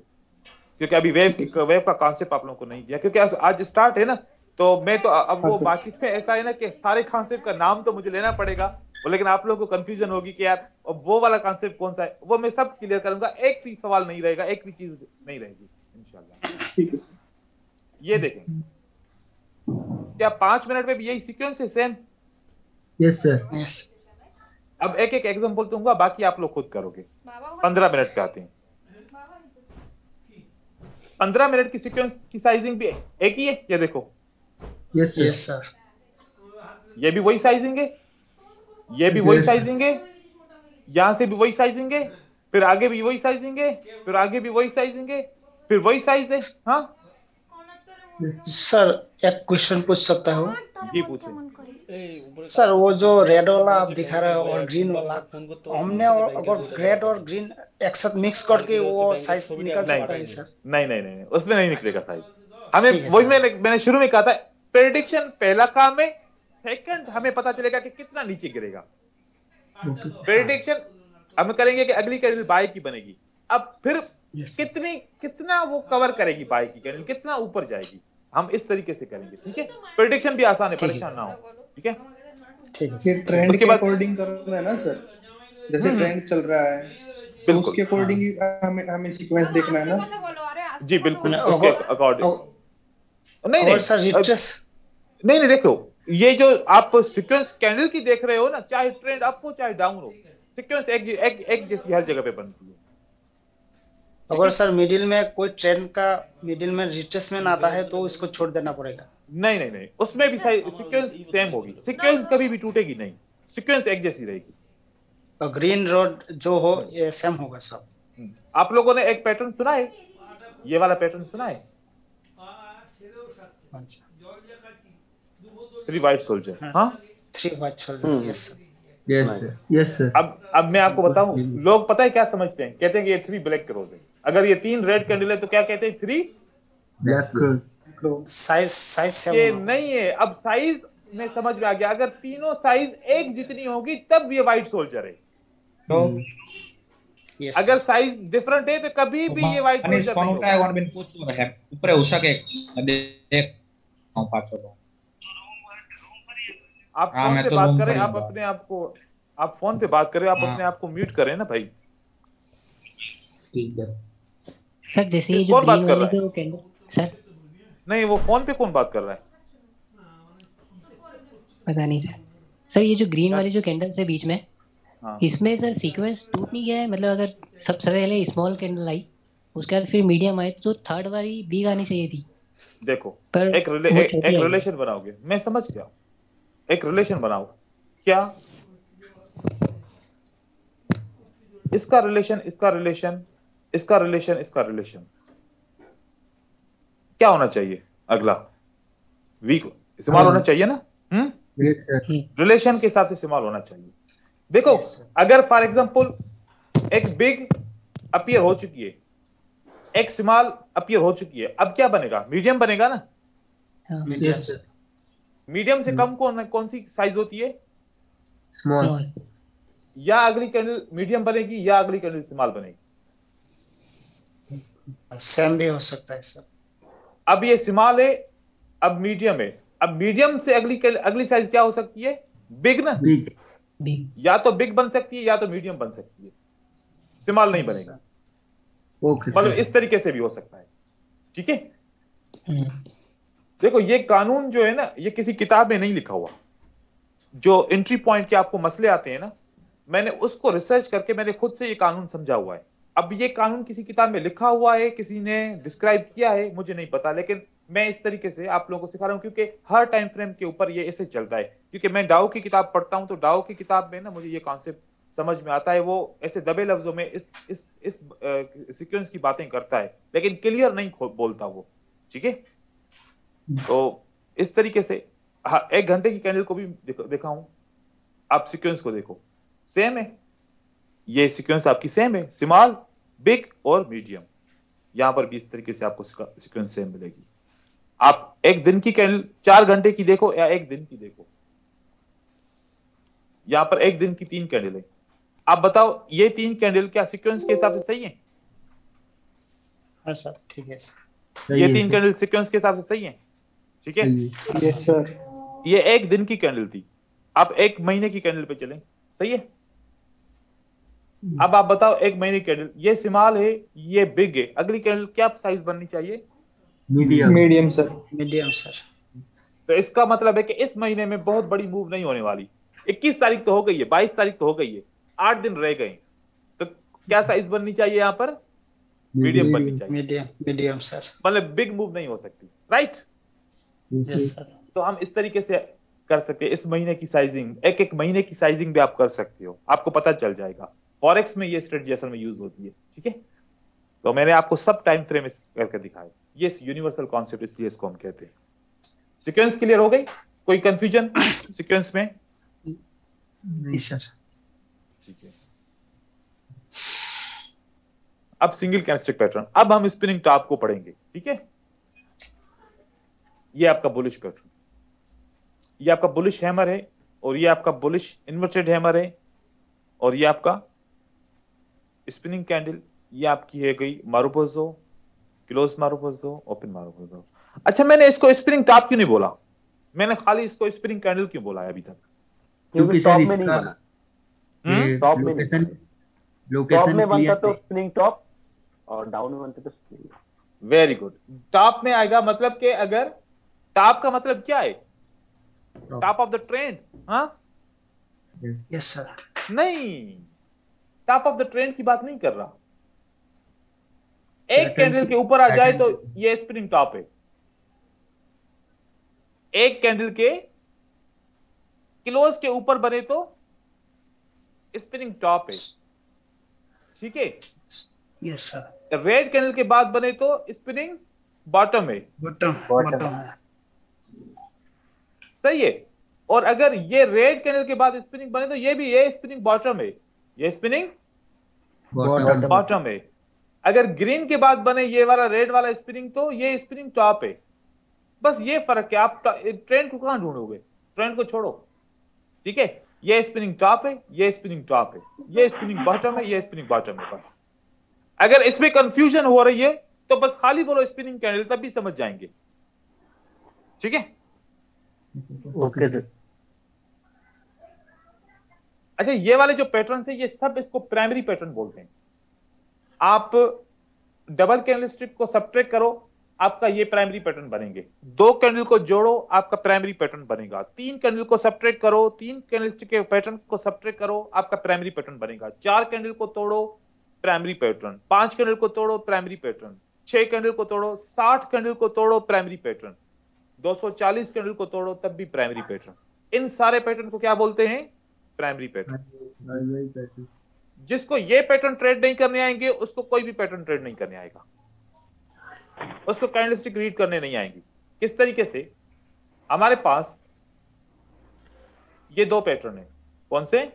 क्योंकि अभी वेव का कॉन्सेप्ट आप लोगों को नहीं दिया, क्योंकि आज स्टार्ट है ना, तो मैं तो अब वो मार्केट में ऐसा है ना कि सारे कॉन्सेप्ट का नाम तो मुझे लेना पड़ेगा, लेकिन आप लोगों को कंफ्यूजन होगी कि यार वो वाला कॉन्सेप्ट कौन सा है। वो मैं सब क्लियर करूंगा, एक भी सवाल नहीं रहेगा, एक भी चीज नहीं रहेगी इंशाल्लाह। ठीक है सर। ये देखें, क्या 5 मिनट में भी यही सीक्वेंस है सेम? Yes sir. यस। अब एक एक एग्जांपल दूंगा, बाकी आप लोग खुद करोगे। 15 मिनट पे आते हैं। 15 मिनट की सीक्वेंस की साइजिंग भी एक ही है, ये देखो। Yes sir. ये भी वही साइजिंग है, ये भी वही साइजिंग है, यहां से भी वही साइजिंग है, फिर आगे भी वही साइजिंग है, फिर आगे भी वही साइजिंग है, फिर वही साइज है। हाँ सर, एक क्वेश्चन पूछ सकता हूँ? जी पूछे। सर, वो जो रेड वाला आप दिखा रहे हो और ग्रीन वाला, हमने अगर रेड और ग्रीन एक साथ मिक्स करके वो साइज निकल सकता है सर? नहीं, उसमें नहीं निकलेगा साइज। हमें वही मैंने शुरू में कहा था, प्रेडिक्शन पहला काम है, सेकंड हमें पता चलेगा कि कितना नीचे गिरेगा। प्रेडिक्शन हम करेंगे कि अगली कैंडल बाय की बनेगी, अब फिर कितना वो कवर करेगी बाय की कैंडल, कितना ऊपर जाएगी, हम इस तरीके से करेंगे, ठीक है? प्रेडिक्शन भी आसान है, परेशान ना हो, ठीक है? ठीक है। फिर ट्रेंड के अकॉर्डिंग करना है ना सर, जैसे ट्रेंड चल रहा है तो उसके अकॉर्डिंग हमें सीक्वेंस देखना है ना। जी बिल्कुल, उसके अकॉर्डिंग। नहीं सर, नहीं देखो, ये जो आप सीक्वेंस कैंडल की देख रहे हो ना, चाहे ट्रेंड अप हो चाहे डाउन हो, सीक्वेंस एक जैसी हर जगह पे बनती है। अगर सर मिडिल में कोई ट्रेंड का मिडिल में रिट्रेसमेंट आता है तो इसको छोड़ देना पड़ेगा। नहीं नहीं नहीं, उसमें भी सीक्वेंस सेम होगी, सीक्वेंस कभी भी टूटेगी नहीं, सीक्वेंस एक जैसी रहेगी। तो ग्रीन रोड जो हो ये सेम होगा सब। आप लोगों ने एक पैटर्न सुना है, ये वाला पैटर्न सुना है, 3 वाइट सोल्जर। हाँ 3 white soldier, yes sir. Yes sir. अब मैं आपको बताऊं, लोग पता है क्या समझते हैं, कहते हैं कि ये 3 ब्लैक क्रॉस है। अगर ये 3 रेड कैंडल है तो क्या कहते हैं, 3 ब्लैक क्रॉस। साइज सेम ये नहीं है। अब साइज में समझ में आ गया, अगर तीनों साइज एक जितनी होगी तब ये व्हाइट सोल्जर है। तो अगर साइज डिफरेंट है तो कभी भी ये व्हाइट सोल्जर नहीं होगा। ऊपर उषा के देख पाछो आप फोन पे बात करें, आप अपने आप को, आप फोन पे बात करें, आप अपने आप को म्यूट करें ना भाई। ठीक है सर, जैसे ये जो ग्रीन वाली जो कैंडल सर, नहीं वो फोन पे कौन बात कर रहा है, पता नहीं सर। सर ये जो ग्रीन वाली जो कैंडल्स है बीच में, हाँ। इसमें सर सीक्वेंस टूट नहीं गया है? मतलब अगर सबसे पहले स्मॉल कैंडल आई, उसके बाद फिर मीडियम आई, तो थर्ड वाली बिग आनी चाहिए थी। देखो पर एक रिलेशन बनाओगे, मैं समझ गया, एक रिलेशन बनाओ। क्या इसका रिलेशन, इसका रिलेशन, इसका रिलेशन, इसका रिलेशन क्या होना चाहिए? अगला वीक इस्तेमाल होना चाहिए ना। रिलेशन के हिसाब से इस्तेमाल होना चाहिए। देखो अगर फॉर एग्जांपल एक बिग अपीयर हो चुकी है, एक स्मॉल अपीयर हो चुकी है, अब क्या बनेगा? मीडियम बनेगा ना। मीडियम से कम कौन सी साइज होती है? स्मॉल। या अगली कैंडल मीडियम बनेगी या अगली कैंडल स्मॉल बनेगी। सेम भी हो सकता है सर। अब ये स्मॉल है, अब मीडियम है, अब मीडियम से अगली साइज क्या हो सकती है? बिग ना। बिग या तो बिग बन सकती है या तो मीडियम बन सकती है, स्मॉल नहीं बनेगा। मतलब इस तरीके से भी हो सकता है। ठीक है, देखो ये कानून जो है ना, ये किसी किताब में नहीं लिखा हुआ। जो एंट्री पॉइंट के आपको मसले आते हैं ना, मैंने उसको रिसर्च करके मैंने खुद से ये कानून समझा हुआ है। अब ये कानून किसी किताब में लिखा हुआ है, किसी ने डिस्क्राइब किया है, मुझे नहीं पता, लेकिन मैं इस तरीके से आप लोगों को सिखा रहा हूं क्योंकि हर टाइम फ्रेम के ऊपर ये ऐसे चलता है। क्योंकि मैं डाउ की किताब पढ़ता हूं तो डाउ की किताब में ना मुझे ये कॉन्सेप्ट समझ में आता है, वो ऐसे दबे लफ्जों में इस सीक्वेंस की बातें करता है, लेकिन क्लियर नहीं बोलता वो। ठीक है, तो इस तरीके से 1 घंटे की कैंडल को भी दिखाऊं, आप सीक्वेंस को देखो, सेम है, ये सीक्वेंस आपकी सेम है, स्मॉल, बिग और मीडियम। यहां पर भी इस तरीके से आपको सीक्वेंस सेम मिलेगी। आप 1 दिन की कैंडल 4 घंटे की देखो या 1 दिन की देखो, यहां पर 1 दिन की 3 कैंडल है। आप बताओ ये 3 कैंडल क्या सीक्वेंस के हिसाब से सही है? हाँ सर, ठीक है सर। ये 3 कैंडल सीक्वेंस के हिसाब से सही है। ठीक है, यस सर। ये 1 दिन की कैंडल थी, आप 1 महीने की कैंडल पे चलें, सही है। अब आप बताओ 1 महीने की कैंडल, ये स्मॉल है, ये बिग है, अगली कैंडल क्या साइज बननी चाहिए? Medium sir. Medium sir. तो इसका मतलब है कि इस महीने में बहुत बड़ी मूव नहीं होने वाली। 21 तारीख तो हो गई है, 22 तारीख तो हो गई है, 8 दिन रह गए, तो क्या साइज बननी चाहिए यहाँ पर? मीडियम बननी चाहिए। Medium sir. मतलब बिग मूव नहीं हो सकती, राइट? Yes sir. तो हम इस तरीके से कर सकते हैं। इस महीने की साइजिंग, एक महीने की साइजिंग भी आप कर सकते हो, आपको पता चल जाएगा। फॉरेक्स में ये स्ट्रेटजी असल में यूज होती है। ठीक है, तो मैंने आपको सब टाइम फ्रेम करके दिखाया। ये यूनिवर्सल कॉन्सेप्ट, इसलिए इसको हम कहते हैं। सीक्वेंस क्लियर हो गई? कोई कंफ्यूजन सीक्वेंस में? नहीं सर। ठीक है, अब सिंगल कैंडलस्टिक पैटर्न। अब हम स्पिनिंग टॉप को पढ़ेंगे। ठीक है, ये आपका बुलिश पैटर्न, ये आपका बुलिश हैमर है, और ये आपका बुलिश इन्वर्टेड हैमर है, और ये आपका स्पिनिंग कैंडल, ये आपकी है गई मारुफोसो, क्लोज मारुफोसो, ओपन मारुफोसो। अच्छा, मैंने इसको स्पिनिंग टॉप क्यों नहीं बोला? मैंने खाली इसको स्पिनिंग कैंडल क्यों बोला है अभी तक? क्योंकि टॉप में नहीं बना। टॉप में लोकेशन में बनता तो स्प्रिंग टॉप, और डाउन में बनता तो स्प्रिंग। Very good. टॉप में आएगा, मतलब कि अगर टॉप का मतलब क्या है? Top of the trend. हाँ, यस सर। नहीं, टॉप ऑफ द ट्रेंड की बात नहीं कर रहा। एक कैंडल के ऊपर आ जाए तो ये स्पिनिंग टॉप है, एक कैंडल के क्लोज के ऊपर बने तो स्पिनिंग टॉप है, ठीक है। Yes sir. रेड कैंडल के बाद बने तो स्पिनिंग बॉटम है, बॉटम है, सही है। और अगर ये रेड कैंडल के बाद स्पिनिंग बने तो ये स्पिनिंग बॉटम है, ये स्पिनिंग बॉटम है। अगर ग्रीन के बाद बने ये वाला रेड वाला स्पिनिंग तो ये स्पिनिंग टॉप है। बस ये फर्क है। आप ट्रेंड को कहां ढूंढोगे, ट्रेंड को छोड़ो, ठीक है। ये स्पिनिंग टॉप है, ये स्पिनिंग टॉप है, ये स्पिनिंग बॉटम है, ये स्पिनिंग बॉटम है। बस अगर इसमें कंफ्यूजन हो रही है तो बस खाली बोलो स्पिनिंग कैंडल, तब भी समझ जाएंगे, ठीक है। Okay sir. अच्छा, ये वाले जो पैटर्न है ये सब इसको प्राइमरी पैटर्न बोलते हैं। आप डबल कैंडलस्टिक को सब्ट्रैक्ट करो, आपका ये प्राइमरी पैटर्न बनेंगे। दो कैंडल को जोड़ो, आपका प्राइमरी पैटर्न बनेगा। तीन कैंडल को सब्ट्रैक्ट करो, तीन कैंडलस्टिक के पैटर्न को सब्ट्रैक्ट करो, आपका प्राइमरी पैटर्न बनेगा। चार कैंडल को तोड़ो, प्राइमरी पैटर्न। पांच कैंडल को तोड़ो, प्राइमरी पैटर्न। 6 कैंडल को तोड़ो, 60 कैंडल को तोड़ो, प्राइमरी पैटर्न। 240 कैंडल को तोड़ो, तब भी प्राइमरी पैटर्न। इन सारे पैटर्न को क्या बोलते हैं, प्राइमरी पैटर्न। जिसको ये पैटर्न ट्रेड नहीं करने आएंगे उसको कोई भी पैटर्न ट्रेड नहीं करने आएगा, उसको कैंडलस्टिक रीड करने नहीं आएंगी। किस तरीके से, हमारे पास ये दो पैटर्न है, कौन से,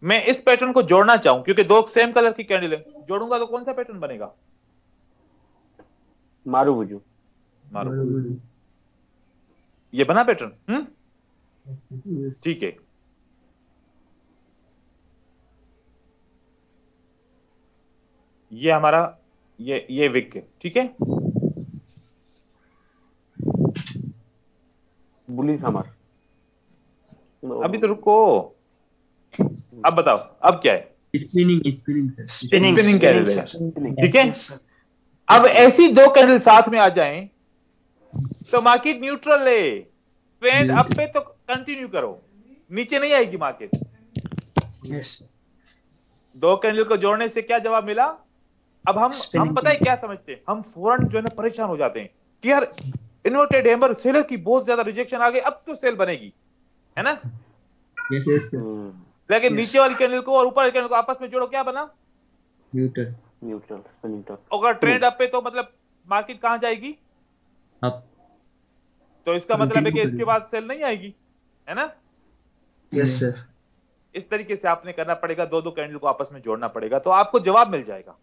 मैं इस पैटर्न को जोड़ना चाहूं क्योंकि दो सेम कलर की कैंडल है, जोड़ूंगा तो कौन सा पैटर्न बनेगा, मारुबुजु। मारुबुजु। ये बना पैटर्न, ठीक है। ये हमारा ये विक है, ठीक है। बुली समर। अभी तो रुको, अब बताओ अब क्या है, स्पिनिंग कैंडल है, ठीक है। अब ऐसी दो कैंडल साथ में आ जाएं तो मार्केट न्यूट्रल है। ट्रेंड अप पे तो कंटिन्यू करो, नीचे नहीं आएगी मार्केट। दो कैंडल को जोड़ने से क्या जवाब मिला। अब हम पता है क्या समझते हैं, हम फौरन जो है ना परेशान हो जाते हैं कि यार इन्वर्टेड हैमर सेलर की बहुत ज्यादा रिजेक्शन आ गई, अब तो सेल बनेगी, है ना। लेकिन नीचे वाली कैंडल को और ऊपर वाली कैंडल को आपस में जोड़ो, क्या बना, न्यूट्रल। अगर ट्रेंड अप पे तो मतलब मार्केट कहां जाएगी, अप। तो इसका मतलब है कि इसके बाद सेल नहीं आएगी, है ना। Yes sir. इस तरीके से आपने करना पड़ेगा, दो दो कैंडल को आपस में जोड़ना पड़ेगा, तो आपको जवाब मिल जाएगा।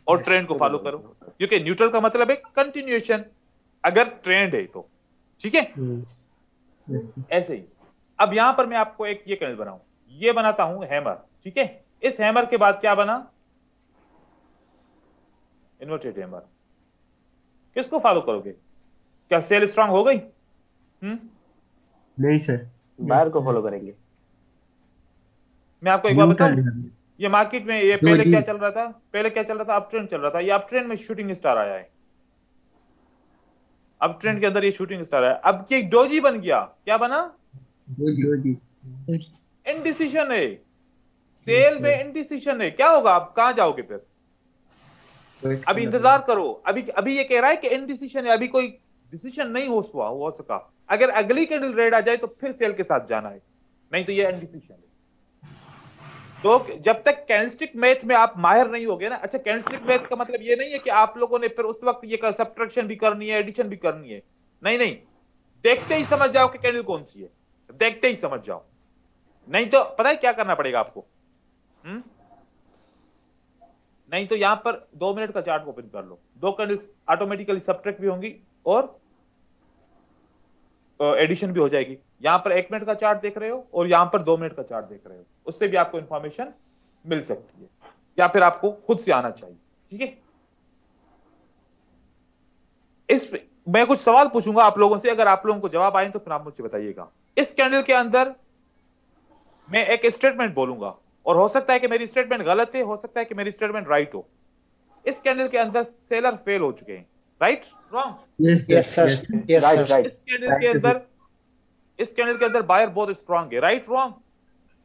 और ट्रेंड को फॉलो करो, क्योंकि न्यूट्रल का मतलब है कंटिन्यूएशन, अगर ट्रेंड है तो, ठीक है। ऐसे ही अब यहां पर मैं आपको एक ये कैंडल बनाऊं, ये बनाता हूं हैमर, ठीक है। इस हैमर के बाद क्या बना, इन्वर्टेड हैमर। किसको फॉलो करोगे, क्या सेल स्ट्रांग हो गई, नहीं सर, बायर को फॉलो करेंगे। मैं आपको एक बार बताऊं, ये मार्केट में ये पहले क्या चल रहा था, अप ट्रेंड चल रहा था। ये अप ट्रेंड में शूटिंग स्टार आया है, अप ट्रेंड के अंदर ये शूटिंग स्टार आया। अब ये डोजी बन गया, क्या बना, इनडिसीजन है, सेल में इनडिसीजन है। क्या होगा, आप कहां जाओगे फिर, अभी इंतजार करो। अभी ये कह रहा है कि इनडिसीजन है, अभी कोई डिसीजन नहीं हो सका। अगर अगली कैंडल रेड आ जाए तो फिर सेल के साथ जाना है, नहीं तो ये इनडिसीजन है। तो जब तक कैंडलस्टिक मैथ में आप माहिर नहीं होगे ना, अच्छा कैंडलस्टिक मैथ का मतलब ये नहीं है कि आप लोगों ने फिर उस वक्त ये सब्ट्रैक्शन भी करनी है, एडिशन भी करनी है, नहीं, देखते ही समझ जाओ कि कैंडल कौन सी है, देखते ही समझ जाओ। नहीं तो पता है क्या करना पड़ेगा आपको, नहीं तो यहां पर 2 मिनट का चार्ट ओपन कर लो, दो कैंडल्स ऑटोमेटिकली सब्ट्रैक्ट भी होंगी और एडिशन भी हो जाएगी। यहां पर 1 मिनट का चार्ट देख रहे हो और यहां पर 2 मिनट का चार्ट देख रहे हो, उससे भी आपको इंफॉर्मेशन मिल सकती है, या फिर आपको खुद से आना चाहिए, ठीक है। इस मैं कुछ सवाल पूछूंगा आप लोगों से, अगर आप लोगों को जवाब आए तो फिर आप मुझे बताइएगा। इस कैंडल के अंदर मैं एक स्टेटमेंट बोलूंगा और हो सकता है कि मेरी स्टेटमेंट गलत है, हो सकता है कि मेरी स्टेटमेंट राइट हो। इस कैंडल के अंदर सेलर फेल हो चुके हैं, right, wrong, yes sir, yes sir. इस कैंडल के अंदर इस कैंडल के अंदर बायर बहुत स्ट्रांग है, right wrong?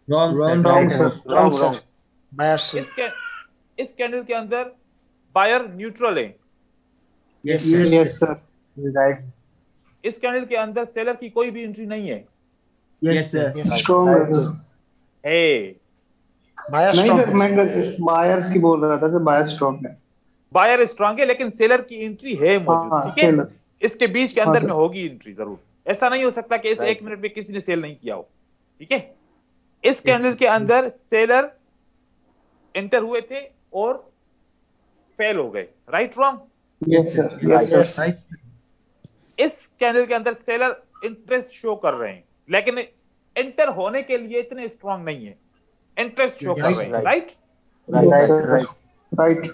Wrong sir, buyer sold. इस कैंडल के अंदर बायर न्यूट्रल है, yes sir, yes sir, right, इस कैंडल के अंदर सेलर की कोई भी एंट्री नहीं है, यस सर, स्ट्रॉन्ग है सर। है बायर नहीं स्ट्रॉन्ग सर, मैं बायर्स की बोल रहा था सर, बायर स्ट्रॉन्ग है। बायर स्ट्रांग है लेकिन सेलर की एंट्री है मौजूद, हाँ, ठीक है? सेलर। इसके बीच के अंदर हाँ, में होगी एंट्री जरूर, ऐसा नहीं हो सकता कि इस 1 मिनट में किसी ने सेल नहीं किया हो, ठीक है? इस कैंडल के अंदर सेलर एंटर हुए थे और फेल हो गए, right wrong? Yes sir, yes sir. इस कैंडल के अंदर सेलर इंटरेस्ट शो कर रहे हैं लेकिन एंटर होने के लिए इतने स्ट्रांग नहीं है, इंटरेस्ट शो कर रहे हैं, राइट? राइट।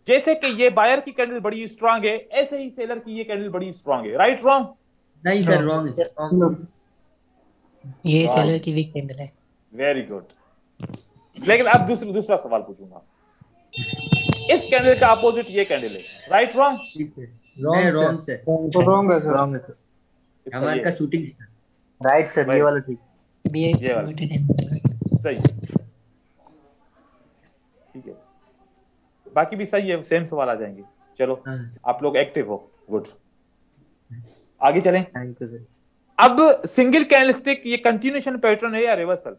जैसे कि ये बायर की कैंडल बड़ी स्ट्रांग है, ऐसे ही सेलर की ये कैंडल बड़ी स्ट्रांग है, राइट रॉन्ग? नहीं सर, रॉन्ग है। ये सेलर की वीक कैंडल है। Very good. लेकिन अब दूसरा सवाल पूछूंगा, इस कैंडल का अपोजिट ये कैंडल है, right wrong? Wrong sir, wrong है सर। हमारे का शूटिंग राइट सर, ये वाला ठीक, ये वाला सही, ठीक है, बाकी भी सही है, सेम सवाल आ जाएंगे। चलो आप लोग एक्टिव हो, गुड, आगे चलें। Thank you sir. अब सिंगल कैंडलस्टिक ये कंटिन्यूएशन पैटर्न है या रिवर्सल,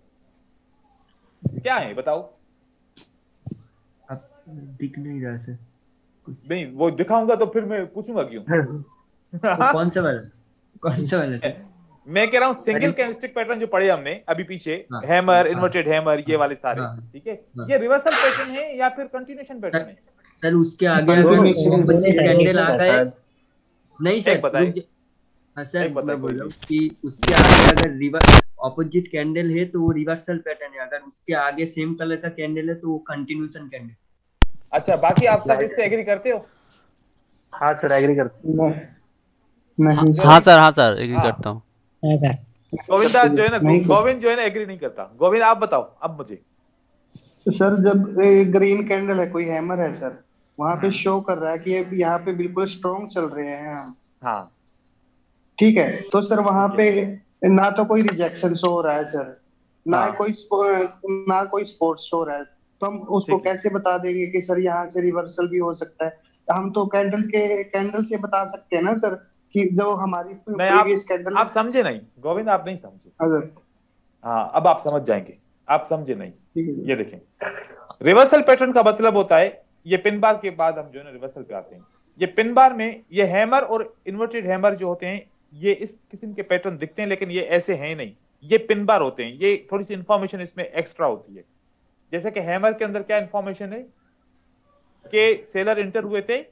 क्या है बताओ? अब दिख नहीं रहा सर, नहीं वो दिखाऊंगा तो फिर मैं पूछूंगा क्यों। कौन सा वाला सर? मैं कह रहा हूँ सिंगल कैंडलस्टिक पैटर्न जो पढ़े हमने अभी पीछे, हैमर, इन्वर्टेड हैमर, ये वाले सारे, ठीक है? ये रिवर्सल पैटर्न है या फिर कंटिन्यूएशन पैटर्न है? सर उसके आगे अगर ऑपोजिट कैंडल आ गए, नहीं सर बताइए। हाँ सर, मैं बोल रहा हूँ कि उसके आगे अगर ऑपोजिट कैंडल है तो वो रिवर्सल पैटर्न है, अगर उसके आगे सेम कलर का कैंडल है तो वो कंटिन्यूएशन कैंडल। अच्छा, बाकी आप सब इससे एग्री करते हो? हाँ सर, एग्री करते हैं। नहीं हाँ सर एग्री करता हूँ। गोविंदा जो है ना, गोविंद जो है ना एग्री नहीं करता। गोविंद आप बताओ अब मुझे। सर जब ग्रीन कैंडल है, कोई हैमर है सर, वहां पे शो कर रहा है कि ये यहाँ पे बिल्कुल स्ट्रॉन्ग चल रहे हैं हम, हाँ ठीक है? तो सर वहां पे ना तो कोई रिजेक्शन शो हो रहा है सर, ना कोई सपोर्ट शो हो रहा है, तो हम उसको कैसे बता देंगे कि सर यहाँ से रिवर्सल भी हो सकता है? हम तो कैंडल से बता सकते हैं ना सर कि जो हमारी प्रीवियस कैंडल। आप समझे नहीं गोविंद, आप नहीं समझे। हाँ अब आप समझ जाएंगे, आप समझे नहीं। ये देखें, रिवर्सल पैटर्न का मतलब होता है, ये पिन बार के बाद हम जो है ना रिवर्सल पे आते हैं। ये पिन बार में ये हैमर और इन्वर्टेड हैमर जो होते हैं ये इस किस्म के पैटर्न दिखते हैं, लेकिन ये ऐसे हैं नहीं, ये पिन बार होते हैं। ये थोड़ी सी इंफॉर्मेशन इसमें एक्स्ट्रा होती है। जैसे कि हैमर के अंदर क्या इंफॉर्मेशन है कि सेलर इंटर हुए थे,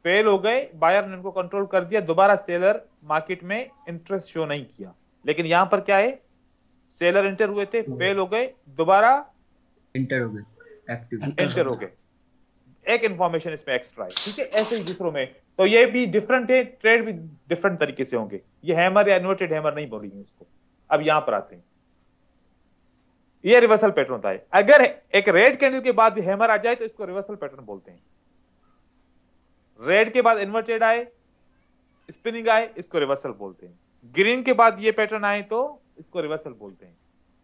फेल हो गए, बायर ने उनको कंट्रोल कर दिया, दोबारा सेलर मार्केट में इंटरेस्ट शो नहीं किया। लेकिन यहां पर क्या है, सेलर इंटर हुए थे, फेल हो गए, दोबारा इंटर हो गए, एक्टिव एंटर हो गए। एक इंफॉर्मेशन इसमें एक्स्ट्रा है, ठीक है? ऐसे ही दूसरों में तो ये भी डिफरेंट है, ट्रेड भी डिफरेंट तरीके से होंगे। ये हैमर या इन्वर्टेड हैमर नहीं बोलेंगे इसको। अब यहां पर आते हैं, ये रिवर्सल पैटर्न होता है। अगर एक रेड कैंडल के बाद हैमर आ जाए तो इसको रिवर्सल पैटर्न बोलते हैं। रेड के बाद इन्वर्टेड आए, स्पिनिंग आए, इसको रिवर्सल बोलते हैं। ग्रीन के बाद ये पैटर्न आए तो इसको रिवर्सल बोलते हैं।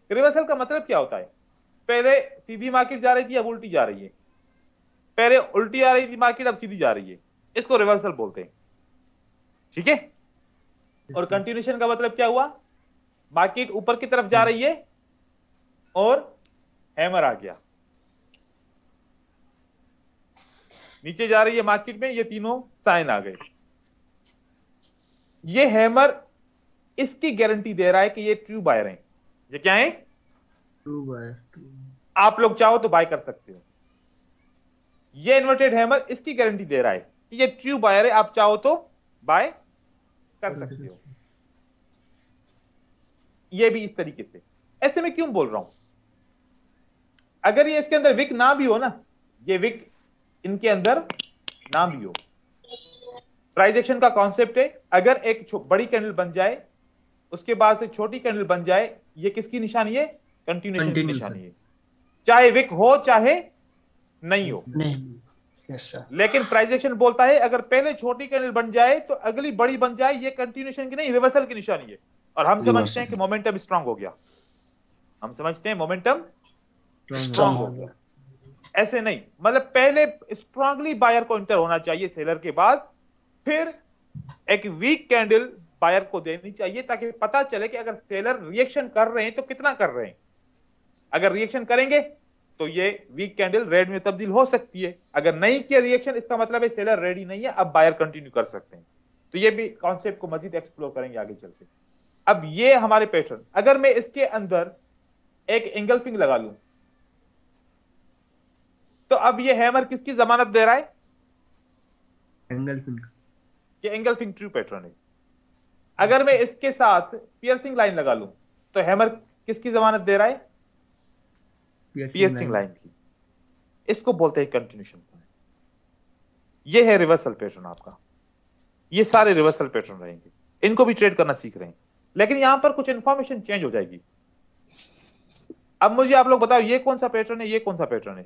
रिवर्सल का मतलब क्या होता है? पहले सीधी मार्केट जा रही थी, अब उल्टी जा रही है, पहले उल्टी आ रही थी मार्केट, अब सीधी जा रही है, इसको रिवर्सल बोलते हैं, ठीक है? और कंटिन्यूएशन का मतलब क्या हुआ? मार्केट ऊपर की तरफ जा रही है और हैमर आ गया, नीचे जा रही है मार्केट में, ये तीनों साइन आ गए। ये हैमर इसकी गारंटी दे रहा है कि ये ट्रू बायर हैं। ये क्या है? True buyer. आप लोग चाहो तो बाय कर सकते हो। ये इन्वर्टेड हैमर इसकी गारंटी दे रहा है कि ये ट्रू बायर है, आप चाहो तो बाय कर सकते हो। ये भी इस तरीके से। ऐसे में क्यों बोल रहा हूं? अगर ये इसके अंदर विक ना भी हो ना, ये विक इनके अंदर ना भी हो, प्राइस एक्शन का कॉन्सेप्ट है, अगर एक बड़ी कैंडल बन जाए उसके बाद से छोटी कैंडल बन जाए, ये किसकी निशानी है? कंटिन्यूएशन की निशानी है, चाहे विक हो चाहे नहीं हो। Yes sir. लेकिन प्राइस एक्शन बोलता है अगर पहले छोटी कैंडल बन जाए तो अगली बड़ी बन जाए, ये कंटिन्यूएशन की नहीं रिवर्सल की निशानी है। और हम समझते हैं कि मोमेंटम स्ट्रांग हो गया, हम समझते हैं मोमेंटम स्ट्रांग हो गया। ऐसे नहीं, मतलब पहले स्ट्रांगली बायर को इंटर होना चाहिए सेलर के बाद, फिर एक वीक कैंडल बायर को देनी चाहिए ताकि पता चले कि अगर सेलर रिएक्शन कर रहे हैं तो कितना कर रहे हैं। अगर रिएक्शन करेंगे तो ये वीक कैंडल रेड में तब्दील हो सकती है, अगर नहीं किया रिएक्शन इसका मतलब है सेलर रेडी नहीं है, अब बायर कंटिन्यू कर सकते हैं। तो ये भी कॉन्सेप्ट को मजीद एक्सप्लोर करेंगे आगे चल के। अब ये हमारे पैटर्न, अगर मैं इसके अंदर एक एंगल्फिंग लगा लूं तो अब ये हैमर किसकी जमानत दे रहा है? एंगल्फिंग। ये एंगल्फिंग ट्रू पैटर्न है। अगर मैं इसके साथ पियर्सिंग लाइन लगा लूं तो हैमर किसकी जमानत दे रहा है? पियर्सिंग लाइन की। इसको बोलते हैं कंटिन्यूएशन। ये है रिवर्सल पैटर्न आपका। ये सारे रिवर्सल पैटर्न रहेंगे, इनको भी ट्रेड करना सीख रहे हैं, लेकिन यहां पर कुछ इंफॉर्मेशन चेंज हो जाएगी। अब मुझे आप लोग बताओ ये कौन सा पैटर्न है, ये कौन सा पैटर्न है?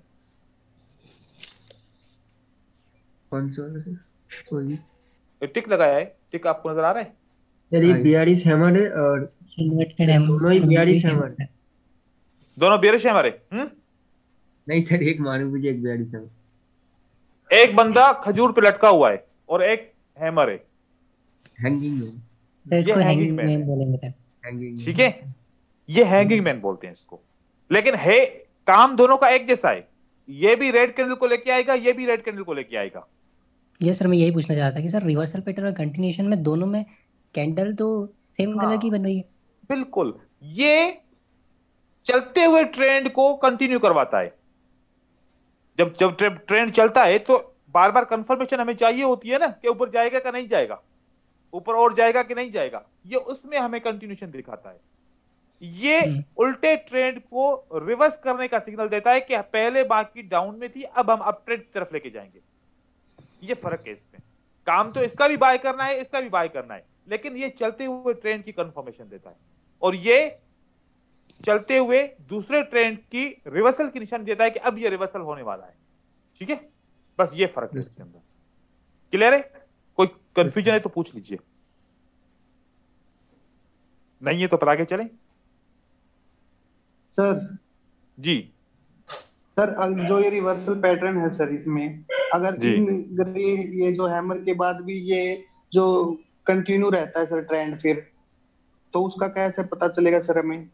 कौन सा? टिक लगाया है, टिक आपको नजर आ रहा है? सर ये बियरिश हैमर है और दोनों ही बियरिश हैमर है। दोनों बियरिश हैमर है? नहीं सर, एक मारूंगी एक बियरिश हैमर। एक बंदा खजूर पे लटका हुआ है और एक हैमर है, हैंगिंग मैन। इसको हैंगिंग मैन बोलेंगे। ठीक है, ये हैंगिंग मैन बोलते हैं इसको। लेकिन है काम दोनों का एक जैसा है, ये भी रेड कैंडल को लेके आएगा, ये भी रेड कैंडल को लेके आएगा। ये सर मैं यही पूछना चाहता था कि सर रिवर्सल पैटर्न और कंटिन्यूएशन में दोनों में कैंडल तो सेम कलर की बन रही है। बिल्कुल, ये चलते हुए ट्रेंड को कंटिन्यू करवाता है। जब जब ट्रेंड चलता है तो बार बार कंफर्मेशन हमें चाहिए होती है ना कि ऊपर जाएगा कि नहीं जाएगा, ऊपर और जाएगा कि नहीं जाएगा, ये उसमें हमें कंटिन्यूएशन दिखाता है। ये उल्टे ट्रेंड को रिवर्स करने का सिग्नल देता है कि पहले मार्केट डाउन में थी, अब हम अप ट्रेंड की तरफ लेके जाएंगे। ये फर्क है इसमें। काम तो इसका भी बाय करना है, इसका भी बाय करना है, लेकिन ये चलते हुए ट्रेंड की कंफर्मेशन देता है और ये चलते हुए दूसरे ट्रेंड की रिवर्सल की निशानी देता है कि अब ये रिवर्सल होने वाला है। ठीक है, बस ये फर्क है इसके अंदर। क्लियर है? कोई कंफ्यूजन है तो पूछ लीजिए, नहीं है तो पर आगे चलें। सर जी सर, जो ये रिवर्सल पैटर्न है सर, इसमें अगर ये जो हैमर के बाद भी ये जो कंटिन्यू रहता है सर ट्रेंड, फिर तो उसका कैसे पता चलेगा सर हमें?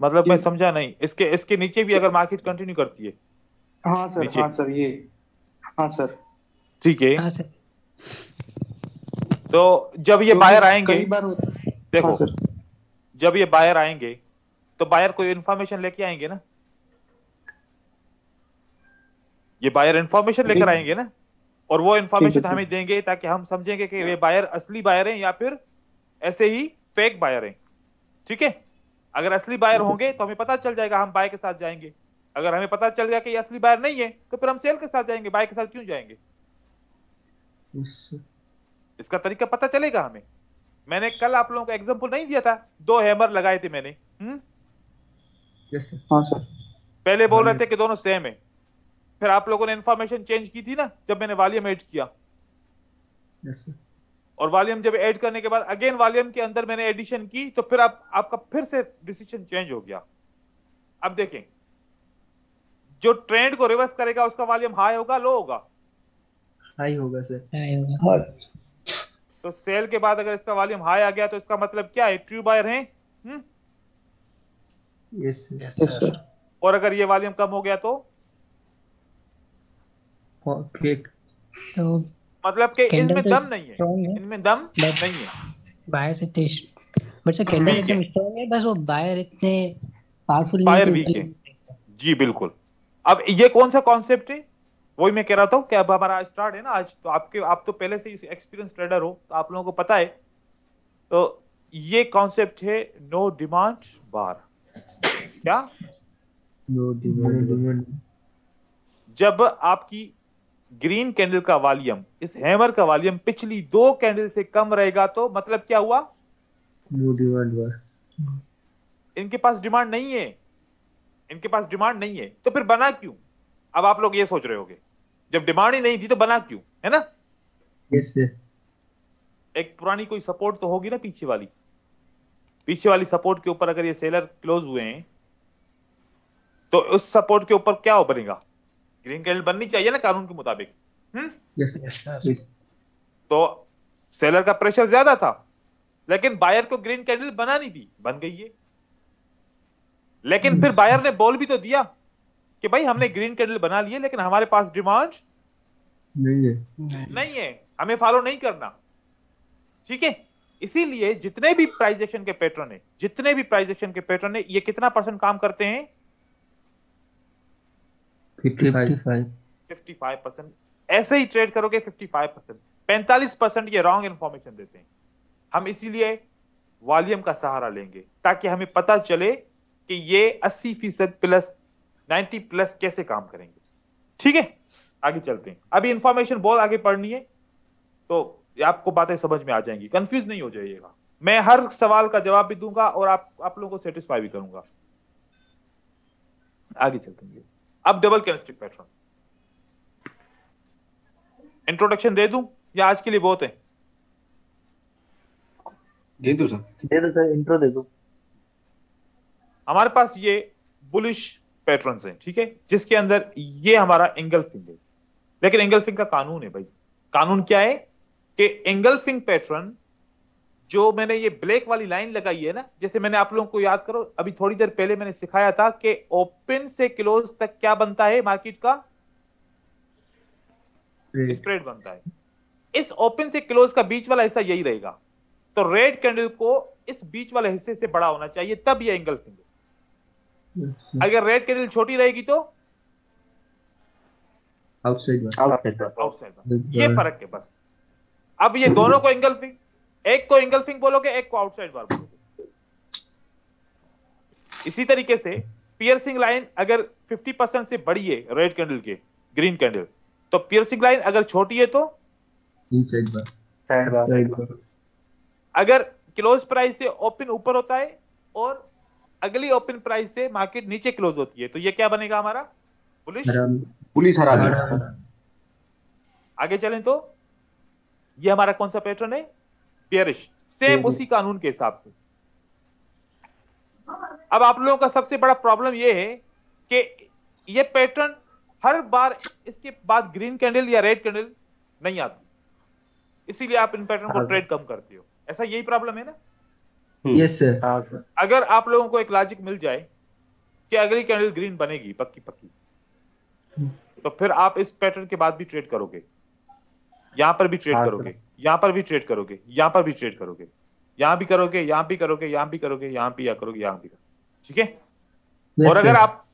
मतलब मैं समझा नहीं, इसके नीचे भी अगर मार्केट कंटिन्यू करती है? हाँ सर, हाँ सर, ये हाँ सर, ठीक है। हाँ सर। तो जब ये बायर आएंगे, कई बार देखो जब ये बायर आएंगे तो बायर कोई इंफॉर्मेशन लेके आएंगे ना, ये बायर इंफॉर्मेशन लेकर आएंगे ना, और वो इंफॉर्मेशन हमें देंगे ताकि हम समझेंगे कि ये बायर असली बायर हैं या फिर ऐसे ही फेक बायर हैं। ठीक है, अगर असली बायर होंगे तो हमें पता चल जाएगा, हम बाय के साथ जाएंगे। अगर हमें पता चल गया कि ये असली बायर नहीं है तो फिर हम सेल के साथ जाएंगे, बाय के साथ क्यों जाएंगे? इसका तरीका पता चलेगा हमें। मैंने कल आप लोगों को एग्जांपल नहीं दिया था, 2 हैमर लगाए थे मैंने। हाँ सर। पहले बोल रहे थे कि दोनों सेम है, फिर आप लोगों ने इंफॉर्मेशन चेंज की थी ना जब मैंने वॉल्यूम ऐड किया। और वॉल्यूम जब ऐड करने के बाद अगेन वॉल्यूम के अंदर मैंने एडिशन की तो फिर आपका फिर से डिसीजन चेंज हो गया। अब देखें, जो ट्रेंड को रिवर्स करेगा उसका वॉल्यूम हाई होगा, लो होगा? हाई होगा सर। हाई होगा। तो सेल के बाद अगर इसका वॉल्यूम हाई आ गया तो इसका मतलब क्या है? ट्रू बायर है। Yes sir. और अगर ये वॉल्यूम कम हो गया तो फेक। तो मतलब कि इनमें दम नहीं है, इनमें दम नहीं है। बायर इतने बट सर कैंडल एकदम स्ट्रांग है, बस वो बायर इतने पावरफुल नहीं है, बायर वीक है। जी बिल्कुल। अब ये कौन सा कॉन्सेप्ट है? वही मैं कह रहा था कि अब हमारा स्टार्ट है ना आज, तो आप तो पहले से एक्सपीरियंस ट्रेडर हो तो आप लोगों को पता है। तो ये कॉन्सेप्ट है नो डिमांड बार। क्या? No demand. जब आपकी ग्रीन कैंडल का वॉल्यूम, इस हैमर का वॉल्यूम पिछली 2 कैंडल से कम रहेगा तो मतलब क्या हुआ? नो डिमांड बार। इनके पास डिमांड नहीं है, इनके पास डिमांड नहीं है, तो फिर बना क्यों? अब आप लोग ये सोच रहे होगे, जब डिमांड ही नहीं थी तो बना क्यों, है ना? Yes sir. एक पुरानी कोई सपोर्ट तो होगी ना, पीछे वाली सपोर्ट के ऊपर अगर ये सेलर क्लोज हुए हैं तो उस सपोर्ट के ऊपर क्या बनेगा, ग्रीन कैंडल बननी चाहिए ना कानून के मुताबिक। तो सेलर का प्रेशर ज्यादा था, लेकिन बायर को ग्रीन कैंडल बनानी थी, बन गई है। लेकिन फिर बायर ने बोल भी तो दिया कि भाई हमने ग्रीन कैंडल बना ली है, लेकिन हमारे पास डिमांड नहीं है, हमें फॉलो नहीं करना। ठीक है, इसीलिए जितने भी प्राइस एक्शन के पैटर्न है, ये कितना परसेंट काम करते हैं? 55%। ऐसे ही ट्रेड करोगे 55%। 45% ये रॉन्ग इंफॉर्मेशन देते हैं। हम इसीलिए वॉल्यूम का सहारा लेंगे ताकि हमें पता चले कि ये 80% प्लस 90 प्लस कैसे काम करेंगे। ठीक है, आगे चलते हैं। अभी इंफॉर्मेशन बहुत आगे पढ़नी है तो आपको बातें समझ में आ जाएंगी, कंफ्यूज नहीं हो जाइएगा। मैं हर सवाल का जवाब भी दूंगा और आप लोगों को सेटिस्फाई भी करूंगा। आगे चलते हैं। अब डबल कैंडलस्टिक पैटर्न इंट्रोडक्शन दे दूं या आज के लिए बहुत है? दे दो सर, इंट्रो दे दो। हमारे पास ये बुलिश पैटर्न्स हैं, ठीक है, जिसके अंदर ये हमारा एंगल्फिंग है। लेकिन एंगल्फिंग का कानून है भाई। कानून क्या है कि एंगल्फिंग पैटर्न जो मैंने ये ब्लैक वाली लाइन लगाई है ना, जैसे मैंने आप लोगों को याद करो अभी थोड़ी देर पहले मैंने सिखाया था कि ओपन से क्लोज तक क्या बनता है मार्केट का? स्प्रेड बनता है। इस ओपन से क्लोज का बीच वाला हिस्सा यही रहेगा। तो रेड कैंडल को इस बीच वाले हिस्से से बड़ा होना चाहिए, तब ये एंगल्फिंग है। अगर रेड कैंडल छोटी रहेगी तो आउटसाइड। ये फर्क है बस। अब ये दोनों को एंगल्फिंग, एक को एंगल्फिंग बोलोगे, एक को आउटसाइड बार बोलोगे। इसी तरीके से पियर्सिंग लाइन अगर 50% से बड़ी है रेड कैंडल के ग्रीन कैंडल, तो पियर्सिंग लाइन अगर छोटी है तो इनसाइड बार। अगर क्लोज प्राइस से ओपन ऊपर होता है और अगली ओपन प्राइस से मार्केट नीचे क्लोज होती है, तो ये क्या बनेगा हमारा? पुलिस हरा। आगे चलें तो ये हमारा कौन सा पैटर्न है? बेयरिश। सेम उसी कानून के हिसाब से। अब आप लोगों का सबसे बड़ा प्रॉब्लम ये है कि ये पैटर्न हर बार इसके बाद ग्रीन कैंडल या रेड कैंडल नहीं आती, इसीलिए आप इन पैटर्न को ट्रेड कम करते हो। ऐसा यही प्रॉब्लम है ना? Yes sir. अगर आप लोगों को एक लॉजिक मिल जाए कि अगली कैंडल ग्रीन बनेगी पक्की, तो फिर आप इस पैटर्न के बाद भी ट्रेड करोगे, यहां पर भी ट्रेड करोगे, यहां पर भी ट्रेड करोगे, यहां पर भी ट्रेड करोगे, यहां भी करोगे, यहां भी करोगे, यहां भी करोगे, यहां भी करोगे, यहां भी करोगे। ठीक है? और अगर आप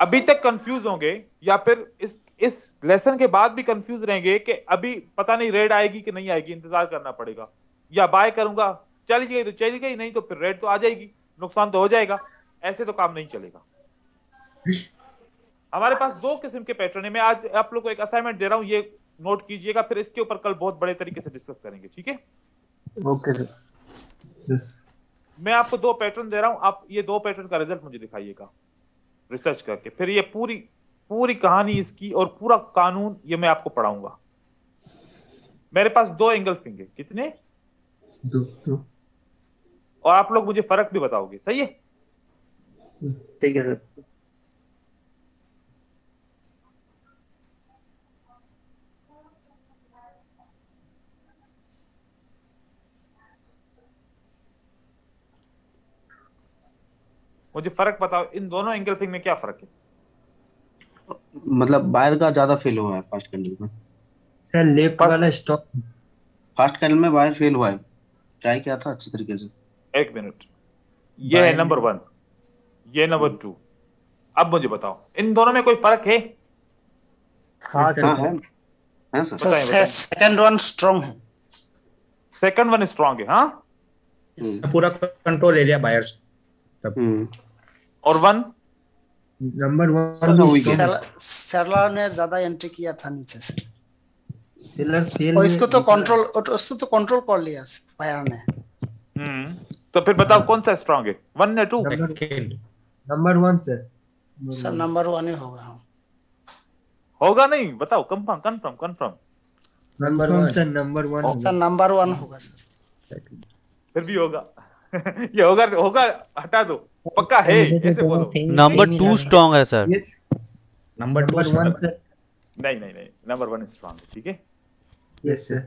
अभी तक कंफ्यूज होंगे या फिर इस लेसन के बाद भी कंफ्यूज रहेंगे कि अभी पता नहीं रेड आएगी कि नहीं आएगी, इंतजार करना पड़ेगा, या बाय करूंगा, चली गई तो चली गई, नहीं तो फिर रेड तो आ जाएगी, नुकसान तो हो जाएगा, ऐसे तो काम नहीं चलेगा। हमारे पास दो किस्म के पैटर्न है। मैं आज आप लोग को एक असाइनमेंट दे रहा हूं, ये नोट कीजिएगा, फिर इसके ऊपर कल बहुत बड़े तरीके से डिस्कस करेंगे। ठीक है? Okay sir. यस। मैं आपको दो पैटर्न दे रहा हूं, आप ये दो पैटर्न का रिजल्ट मुझे दिखाइएगा रिसर्च करके। फिर ये पूरी कहानी इसकी और पूरा कानून ये मैं आपको पढ़ाऊंगा। मेरे पास दो एंगल्फिंग है। कितने? दो। और आप लोग मुझे फर्क भी बताओगे। सही है? ठीक है सर। मुझे फर्क बताओ, इन दोनों एंगल्फिंग में क्या फर्क है? मतलब बायर का ज्यादा फेल हुआ है फर्स्ट कैंडल में सर। लेफ्ट वाला स्टॉक फर्स्ट कैंडल में बायर फेल हुआ है, ट्राई किया था अच्छी तरीके से। एक मिनट, ये है नंबर 1, ये नंबर 2। अब मुझे बताओ इन दोनों में कोई फर्क है? हाँ है सर। सेकंड वन स्ट्रांग है। सेकंड वन स्ट्रांग है। हाँ, पूरा कंट्रोल एरिया बायर्स। और वन नंबर 1 सेलर ने ज्यादा एंट्री किया था नीचे से, सेलर फेल और इसको तो कंट्रोल कर लिया बायर ने। तो फिर बताओ कौन सा स्ट्रांग है, 1 या 2? नंबर 1 सर नंबर 1 ही होगा। होगा नहीं, बताओ, confirm. Number one sir, number one sir number 1 होगा सर। फिर भी होगा। ये होगा होगा, हटा दो, पक्का है मुझे तो ऐसे दोनों बोलो। सेम नंबर सेम ही 2 लग रहे हैं। स्ट्रांग है सर। Number 2 one sir. नहीं नहीं नहीं, नंबर 1 स्ट्रांग, ठीक है। Yes sir.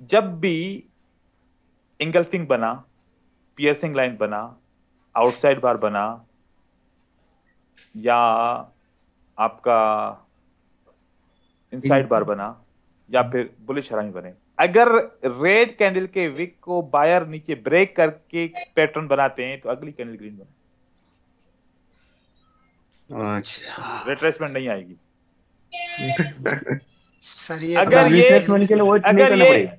जब भी इंगल्फिंग बना, पियर्सिंग लाइन बना, आउटसाइड बार बना, या आपका इनसाइड बार बना, या फिर बुलिश हरामी बने, अगर रेड कैंडल के विक को बायर नीचे ब्रेक करके पैटर्न बनाते हैं तो अगली कैंडल ग्रीन बने, अच्छा रिट्रेसमेंट नहीं आएगी। सर ये अगर ये रिट्रेसमेंट के लिए वेट नहीं अगर करना ये पड़ेगा।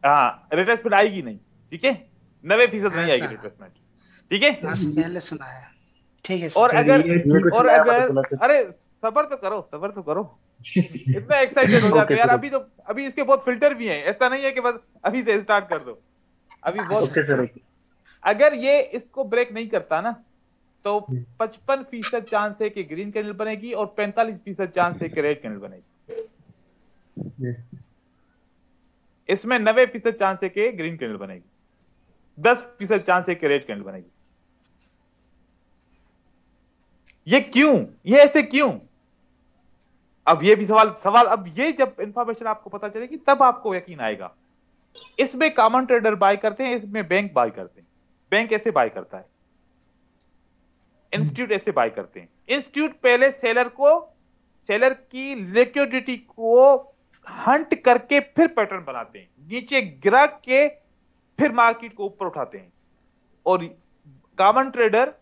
हाँ, रिट्रेसमेंट आएगी नहीं, ठीक है, 90% नहीं आएगी रिट्रेसमेंट, ठीक है। बस पहले सुना है, ठीक है सर। और अगर नया पता चला सर। अरे सबर तो करो, सबर तो करो। इतना एक्साइटेड हो जाते हो यार। अभी तो अभी इसके बहुत फिल्टर भी हैं, ऐसा नहीं है कि बस अभी से स्टार्ट कर दो, अभी बहुत। Okay sir. अगर ये इसको ब्रेक नहीं करता ना तो 55% चांस है कि ग्रीन कैंडल बनेगी और 45% चांस है कि रेड कैंडल बनेगी। इसमें 90% चांस है कि ग्रीन कैंडल बनेगी, 10% चांस है कि रेड कैंडल बनेगी। ये क्यों, ये ऐसे क्यों? अब ये भी सवाल अब ये जब इंफॉर्मेशन आपको पता चलेगी तब आपको यकीन आएगा। इसमें कॉमन ट्रेडर बाय करते हैं, इसमें बैंक बाय करते हैं। बैंक ऐसे बाय करता है, इंस्टीट्यूट ऐसे बाय करते हैं। इंस्टीट्यूट पहले सेलर की लिक्विडिटी को हंट करके फिर पैटर्न बनाते हैं, नीचे गिरा के फिर मार्केट को ऊपर उठाते हैं। और कॉमन ट्रेडर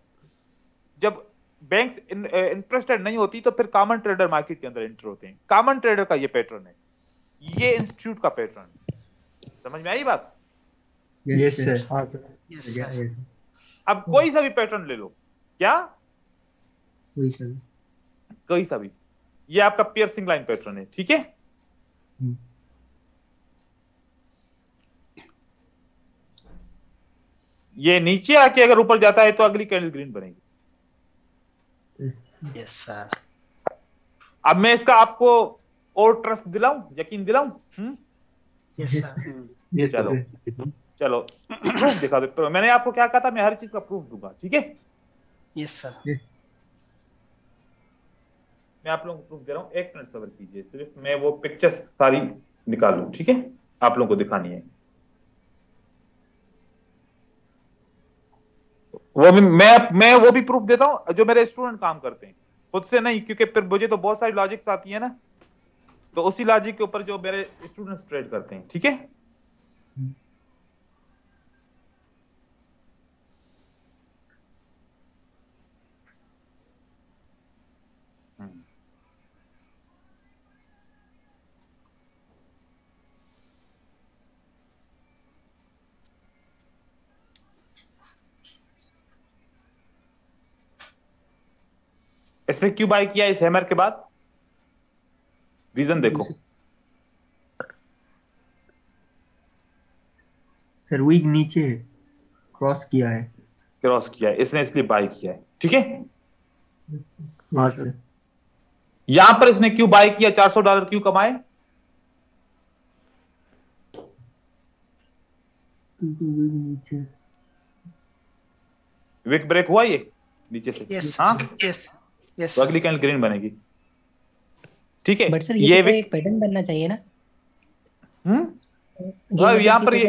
जब बैंक्स इंटरेस्टेड नहीं होती तो फिर कॉमन ट्रेडर मार्केट के अंदर एंटर होते हैं। कॉमन ट्रेडर का ये पैटर्न है, ये इंस्टीट्यूट का पैटर्न है। समझ में आई बात? Yes sir. Yes sir. अब कोई सा भी पैटर्न ले लो, क्या कोई सा भी, ये आपका पियर्सिंग लाइन पैटर्न है, ठीक है। ये नीचे आके अगर ऊपर जाता है तो अगली कैंडल ग्रीन बनेगी। Yes sir. अब मैं इसका आपको और ट्रस्ट दिलाऊं, यकीन दिलाऊं? Yes sir. चलो चलो प्रूफ दिखा दो। मैंने आपको क्या कहा था, मैं हर चीज का प्रूफ दूंगा, ठीक है। Yes sir. मैं आप लोगों को प्रूफ दे रहा हूं, 1 मिनट सब्र कीजिए, सिर्फ मैं वो पिक्चर्स सारी निकालूं, ठीक है, आप लोगों को दिखानी है। वो भी मैं वो भी प्रूफ देता हूं जो मेरे स्टूडेंट काम करते हैं, खुद से नहीं, क्योंकि फिर मुझे तो बहुत सारी लॉजिक्स आती है ना, तो उसी लॉजिक के ऊपर जो मेरे स्टूडेंट्स ट्रेड करते हैं, ठीक है। इसने क्यों बाय किया इस हैमर के बाद? रीजन देखो सर, वीक नीचे क्रॉस किया है, क्रॉस किया है इसने, इसलिए बाय किया है, ठीक है। हाँ सर। यहां पर इसने क्यों बाय किया, $400 क्यों कमाए? नीचे विक ब्रेक हुआ ये नीचे से, यस हाँ, यस यस तो अगली कैंडल ग्रीन बनेगी, ठीक है। बट सर ये तो विक एक पैटर्न बनना चाहिए ना। यहां पर ये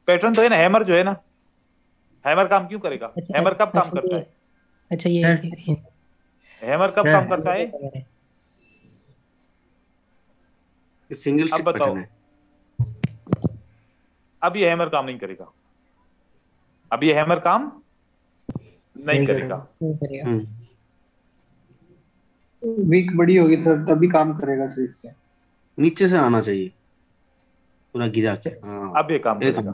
पैटर्न तो है ना, हैमर जो है ना, हैमर काम क्यों करेगा? हैमर कब काम करता है? अच्छा ये हैमर कब काम करता है? सिंगल अब बताओ, अब ये हैमर काम नहीं करेगा, अब ये हैमर काम नहीं करेगा। वीक बड़ी होगी तभी काम करेगा सही से। नीचे से आना चाहिए पूरा गिरा के। हाँ अब ये काम करेगा,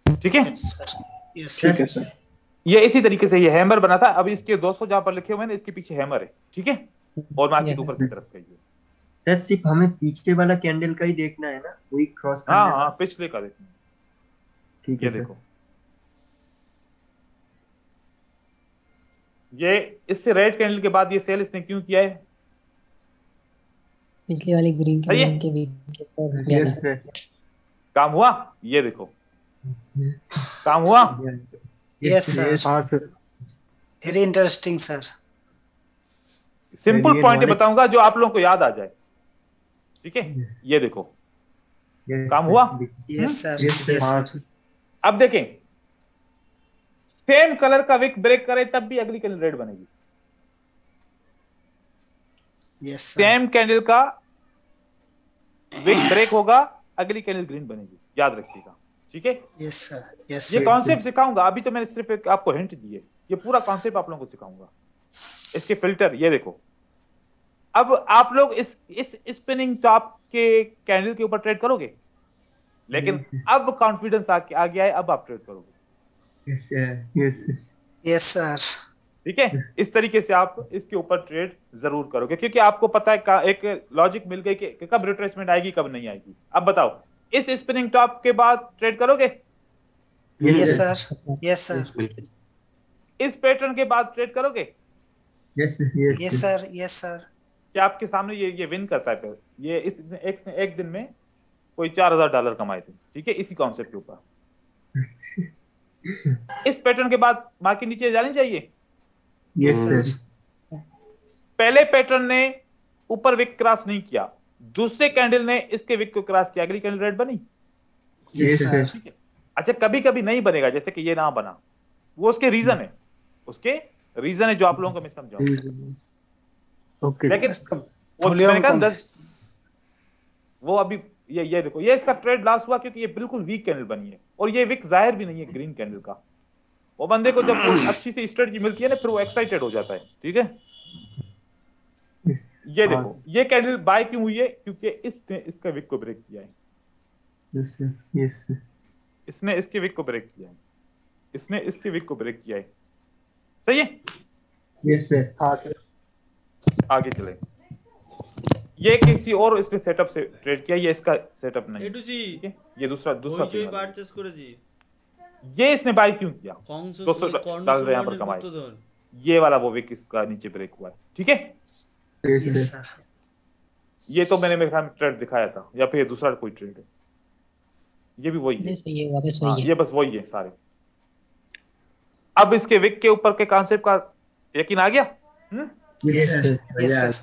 ठीक है। यस ठीक है सर। ये इसी तरीके से ये हैमर बना था, अब इसके 200 जहां पर लिखे हुए हैं इसके पीछे हैमर है, ठीक है, और मार्केट ऊपर की तरफ गई है। सर सिर्फ हमें पीछे वाला कैंडल का ही देखना है ना, वीक क्रॉस करना हाँ है। हाँ, पिछले का देखना, ठीक ये है देखो, ये इससे रेड कैंडल के बाद ये सेल इसने क्यों किया है? पिछली वाली ग्रीन सही है? के वीक के ऊपर यस सर काम हुआ? ये देखो काम हुआ। यस सर, हाँ sir very interesting sir. Simple ये पॉइंट knowledge- बताऊंगा जो आप लोगों को याद आ जाए। ठीक है, ये देखो काम हुआ। Yes sir, yes sir, yes हाँ सर, सर अब देखें, सेम कलर का विक ब्रेक करे तब भी अगली कैंडल रेड बनेगी। यस सर, सेम कैंडल का विक ब्रेक होगा, अगली कैंडल ग्रीन बनेगी, याद रखिएगा। ठीक है, यस सर, यस ये सर, कॉन्सेप्ट सिखाऊंगा। अभी तो मैंने सिर्फ एक आपको हिंट दी है, ये पूरा कॉन्सेप्ट आप लोगों को सिखाऊंगा। इसके फिल्टर ये देखो। अब आप लोग इस स्पिनिंग टॉप के कैंडल के ऊपर ट्रेड करोगे, लेकिन अब कॉन्फिडेंस आ गया है, अब आप ट्रेड करोगे। Yes sir, yes sir, yes sir, ठीक है, इस तरीके से आप इसके ऊपर ट्रेड जरूर करोगे, क्योंकि आपको पता है एक लॉजिक मिल गई कि कब रिट्रेसमेंट आएगी कब नहीं आएगी। अब बताओ, इस स्पिनिंग टॉप के बाद ट्रेड करोगे? यस सर, यस सर, बिल्कुल। इस पैटर्न के बाद ट्रेड करोगे? Yes sir, yes sir, yes sir, क्या आपके सामने ये विन करता है? फिर ये एक दिन में कोई $4000 कमाए थे। ठीक है, इसी कॉन्सेप्ट के ऊपर। इस पैटर्न के बाद मार्केट नीचे जानी चाहिए। यस सर, पहले पैटर्न ने ऊपर विक क्रॉस नहीं किया, दूसरे कैंडल ने इसके विक को क्रॉस किया, अगली कैंडल रेड बनी। यस सर, ठीक है, अच्छा कभी कभी नहीं बनेगा, जैसे कि ये ना बना, वो उसके रीजन है, उसके रीजन है जो आप लोगों को मैं समझाऊंगा। ओके लेकिन वो वॉल्यूम मैंने कहा कम। 10 वो अभी ये देखो, ये इसका ट्रेड लॉस हुआ क्योंकि ये बिल्कुल वीक कैंडल बनी है, और ये विक जाहिर भी नहीं है ग्रीन कैंडल का। वो बंदे को जब कोई अच्छी सी स्ट्रेटजी मिलती है ना, फिर वो एक्साइटेड हो जाता है। ठीक है, ये देखो, ये कैंडल बाय क्यों हुई है? क्योंकि इसने इसका विक को ब्रेक किया है। यस सर, यस सर, इसने इसके विक को ब्रेक किया है, इसने इसके विक को ब्रेक किया है। सही है, यस सर, हाँ सर, आगे चले। ये किसी और इसने सेटअप से ट्रेड किया, ये इसका सेटअप नहीं है। ठीक है, ये दूसरा signal है। ये इसने बाय क्यों किया? $200 यहाँ पर कमाए, ये वाला वो विक इसका नीचे ब्रेक हुआ है। ठीक है, यस यस सर, सर, ये तो मैंने मेरे ख्याल में ट्रेड दिखाया था, या फिर ये दूसरा कोई ट्रेड है? ये भी वही है। बस वही है, वापस हाँ, वही है। ये बस वही है सारे। अब इसके विक के ऊपर के कॉन्सेप्ट का यकीन आ गया? यस सर, यस सर,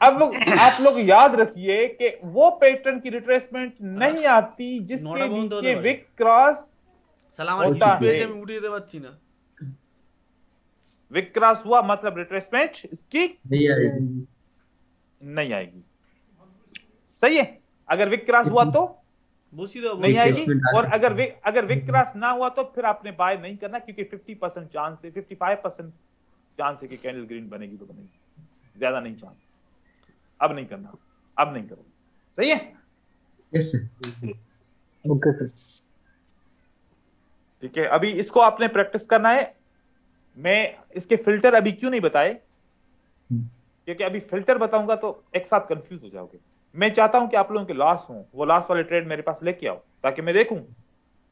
अब आप लोग याद रखिए कि वो पैटर्न की रिट्रेसमेंट नहीं आती जिसके नीचे विक क्रॉस होता है। विक क्रॉस हुआ मतलब रिट्रेसमेंट इसकी नहीं आएगी, नहीं आएगी। सही है, अगर विक क्रॉस हुआ तो नहीं आएगी, और अगर विक क्रॉस ना हुआ तो फिर आपने बाय नहीं करना, क्योंकि 50% चांस है, 55% चांस है कि कैंडल ग्रीन बनेगी तो बनेगी, ज्यादा नहीं चांस। अब नहीं करना, अब नहीं करो। सही है, यस सर, ओके सर, ठीक है। अभी इसको आपने प्रैक्टिस करना है। मैं इसके फिल्टर अभी क्यों नहीं बताए, क्योंकि अभी फिल्टर बताऊंगा तो एक साथ कंफ्यूज हो जाओगे। मैं चाहता हूं कि आप लोगों के लॉस हो, वो लॉस वाले ट्रेड मेरे पास लेके आओ, ताकि मैं देखूं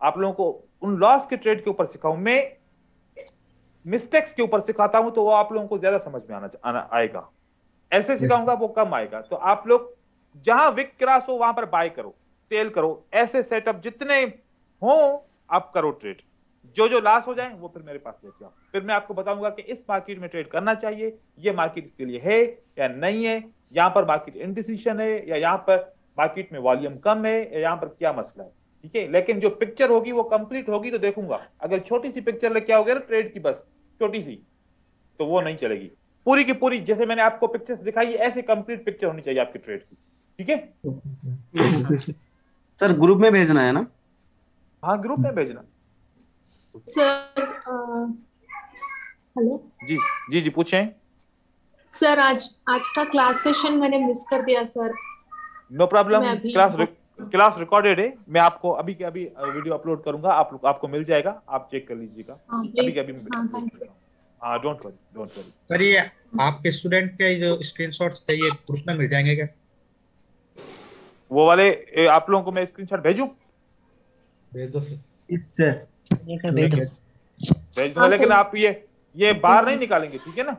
आप लोगों को उन लॉस के ट्रेड के ऊपर सिखाऊं। मैं मिस्टेक्स के ऊपर सिखाता हूं तो वो आप लोगों को ज्यादा समझ में आना आएगा। ऐसे सिखाऊंगा वो कम आएगा। तो आप लोग जहां विक क्रॉस हो वहां पर बाय करो, सेल करो, ऐसे सेटअप जितने हो आप करो ट्रेड। जो लॉस हो जाए वो फिर मेरे पास लेके आओ, फिर मैं आपको बताऊंगा कि इस मार्केट में ट्रेड करना चाहिए, ये मार्केट इसके लिए है या नहीं है, यहाँ पर मार्केट इनडिसीजन है या यहाँ पर मार्केट में वॉल्यूम कम है, या यहाँ पर क्या मसला है। ठीक है, लेकिन जो पिक्चर होगी वो कंप्लीट होगी तो देखूंगा। अगर छोटी सी पिक्चर लेके आओगे ना ट्रेड की, बस छोटी सी, तो वो नहीं चलेगी। पूरी की पूरी जैसे मैंने आपको पिक्चर्स दिखाई है, ऐसे कंप्लीट पिक्चर होनी चाहिए आपकी ट्रेड की। ठीक है सर, ग्रुप में भेजना है ना? हाँ, ग्रुप में भेजना। सर हेलो जी जी जी, पूछें सर। आज का क्लास सेशन मैंने मिस कर दिया sir. No problem, class recorded है। मैं आपको अभी के अभी वीडियो अपलोड करूंगा, आपको मिल जाएगा, आप चेक कर लीजिएगा। अभी के अभी हाँ, डोंट वरी। सर, ये आपके स्टूडेंट के जो स्क्रीनशॉट्स थे ये ग्रुप में मिल जाएंगे क्या? वो वाले आप लोगों को मैं स्क्रीनशॉट भेजूं? भेज दो सर, भेज दूंगा, लेकिन आप ये बाहर नहीं निकालेंगे, ठीक है ना?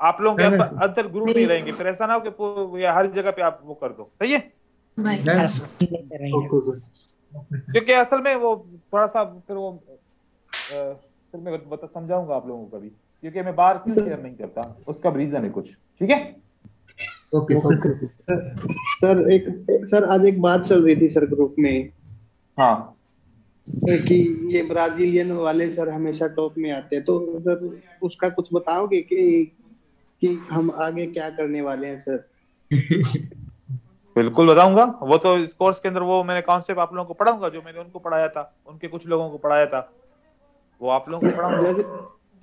आप लोग अंतर ग्रुप नहीं रहेंगे, फिर ऐसा ना हो कि हर जगह पे आप वो कर दो। सही है? क्योंकि असल में वो थोड़ा सा फिर वो फिर मैं समझाऊंगा आप लोगों को कभी, क्योंकि मैं बार क्यों शेयर नहीं करता, उसका रीजन है कुछ। ठीक है? ओके सर आज एक बात चल रही थी सर ग्रुप में, हाँ, कि ये ब्राजीलियन वाले सर हमेशा टॉप में आते हैं, तो सर उसका कुछ बताओगे कि हम आगे क्या करने वाले हैं सर? बिल्कुल बताऊंगा। वो तो इस कोर्स के अंदर वो मैंने कॉन्सेप्ट आप लोगों को पढ़ाऊंगा, जो मैंने उनको पढ़ाया था, उनके कुछ लोगों को पढ़ाया था, वो आप लोगों को पढ़ाऊंगा।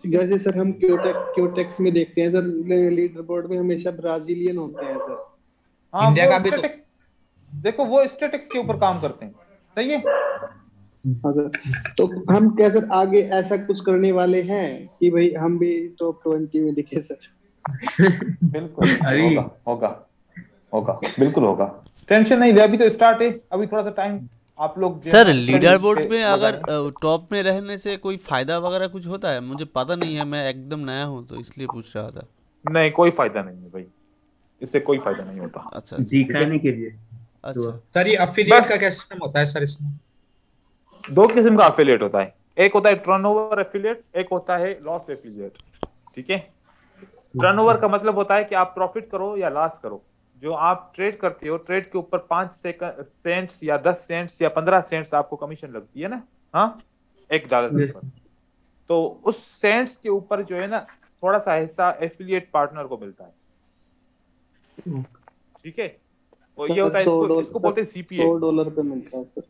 जैसे सर हम क्योटेक्स में देखते हैं सर, लीडर बोर्ड में हमेशा ब्राजीलियन होते हैं सर। हाँ, इंडिया का भी तो देखो, वो स्टैटिक्स के ऊपर काम करते हैं। सही है? हाँ सर, तो हम क्या सर आगे ऐसा कुछ करने वाले हैं कि भाई हम भी टॉप 20 में दिखे सर? बिल्कुल होगा, बिल्कुल होगा, टेंशन नहीं ले, अभी तो स्टार्ट है, अभी थोड़ा सा टाइम आप लोग। सर लीडर बोर्ड में अगर टॉप में रहने से कोई फायदा वगैरह कुछ होता है? मुझे पता नहीं है, मैं एकदम नया हूँ तो इसलिए पूछ रहा था। नहीं, कोई फायदा नहीं है भाई, इससे कोई फायदा नहीं होता। अच्छा, दिखाने के लिए। अच्छा सर, ये अफिलिएट का क्या सिस्टम होता है सर इसमें? दो किस्म का अफिलिएट होता है, एक होता है टर्नओवर एफिलिएट, एक होता है लॉस एफिलिएट। ठीक है? टर्नओवर का मतलब होता है कि आप प्रॉफिट करो या लॉस करो, जो आप ट्रेड करते हो, ट्रेड के ऊपर 5 सेंट्स या 10 सेंट्स या 15 सेंट्स आपको कमीशन लगती है ना, हाँ, $1 पर। तो उस सेंट्स के ऊपर जो है ना, थोड़ा सा हिस्सा एफिलिएट पार्टनर को मिलता है। ठीक है? और ये होता है, इसको बोलते हैं सीपीए। $100 पे मिलता है सर।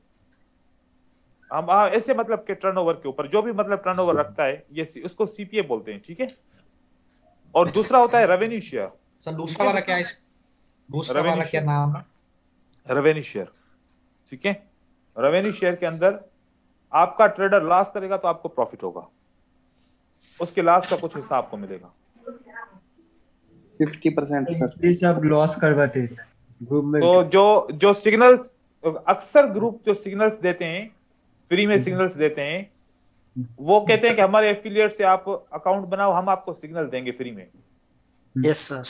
हम ऐसे मतलब के टर्नओवर के ऊपर जो भी मतलब टर्नओवर रखता है, ये उसको सीपीए बोलते हैं। ठीक है? और दूसरा होता है रेवेन्यू शेयर। सर दूसरा वाला क्या है? दूसरा वाला क्या नाम है? Revenue share. ठीक है? रेवेन्यू शेयर के अंदर आपका ट्रेडर लॉस करेगा तो आपको प्रॉफिट होगा, उसके लॉस का कुछ हिस्सा आपको मिलेगा। 50% आप लॉस करवाते हैं ग्रुप में। तो जो सिग्नल्स अक्सर ग्रुप जो सिग्नल्स देते हैं, फ्री में सिग्नल्स देते हैं, वो कहते हैं कि हमारे एफिलिएट से आप अकाउंट बनाओ, हम आपको सिग्नल देंगे फ्री में। Yes sir.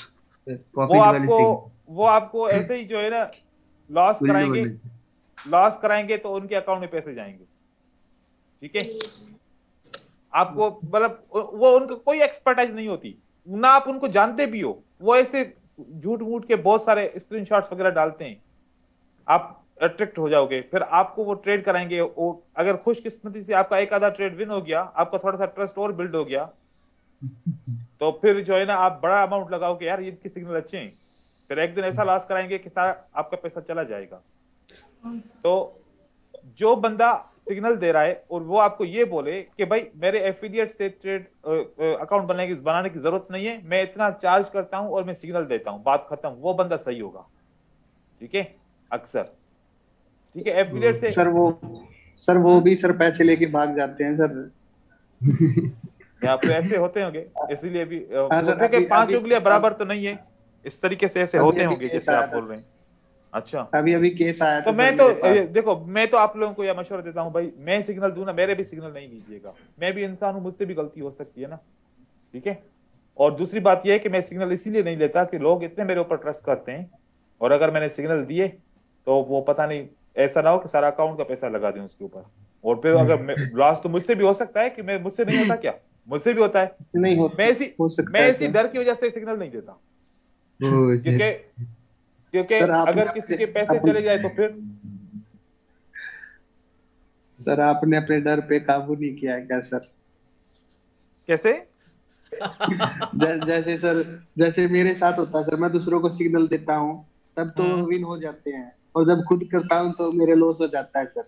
वो आपको ऐसे ही जो है ना लॉस कराएंगे तो उनके अकाउंट में पैसे जाएंगे। ठीक है? आपको मतलब वो उनको कोई एक्सपर्टाइज नहीं होती ना, आप उनको जानते भी हो, वो ऐसे झूठ मूठ के बहुत सारे स्क्रीनशॉट्स वगैरह डालते हैं, आप अट्रैक्ट हो जाओगे, फिर आपको वो ट्रेड कराएंगे। वो अगर खुशकिस्मती से आपका एक आधा ट्रेड विन हो गया, आपका थोड़ा सा ट्रस्ट और बिल्ड हो गया, तो फिर जो है ना आप बड़ा अमाउंट लगाओगे, यार ये इनके सिग्नल अच्छे हैं, फिर एक दिन ऐसा लॉस कराएंगे कि सारा आपका पैसा चला जाएगा। तो जो बंदा सिग्नल दे रहा है और वो आपको ये बोले कि भाई मेरे एफिलिएट से ट्रेड अकाउंट बनाने की जरूरत नहीं है, मैं इतना चार्ज करता हूं और मैं सिग्नल देता हूं, बात खत्म, वो बंदा सही होगा। ठीक है? अक्सर। ठीक है? एफिलिएट से सर वो भी सर पैसे लेके भाग जाते हैं सर। यहाँ पे ऐसे होते होंगे, इसीलिए भी 5 उंगलियां बराबर तो नहीं है, इस तरीके से ऐसे होते होंगे जैसे आप बोल रहे हैं। अच्छा, अभी केस आया तो मैं तो देखो, मैं तो आप लोगों को यह मशवरा देता हूं भाई, मैं सिग्नल दूं ना, मेरे भी सिग्नल नहीं लीजिएगा, मैं भी इंसान हूं, मुझसे भी गलती हो सकती है ना। ठीक है? और दूसरी बात यह है कि मैं सिग्नल इसीलिए नहीं लेता कि लोग इतने मेरे ऊपर ट्रस्ट करते हैं, और अगर मैंने सिग्नल दिए तो वो पता नहीं ऐसा ना हो कि सारा अकाउंट का पैसा लगा दें उसके ऊपर, और फिर अगर लॉस तो मुझसे भी हो सकता है, कि मुझसे नहीं होता क्या? मुझसे भी होता है। नहीं होता, मैं इसी डर की वजह से सिग्नल नहीं देता, क्योंकि अगर किसी के पैसे चले जाए तो फिर। सर आपने अपने डर पे काबू नहीं किया है क्या सर? कैसे? जैसे मेरे साथ होता है सर, मैं दूसरों को सिग्नल देता हूँ तब तो विन हो जाते हैं, और जब खुद करता हूँ तो मेरे लॉस हो जाता है सर।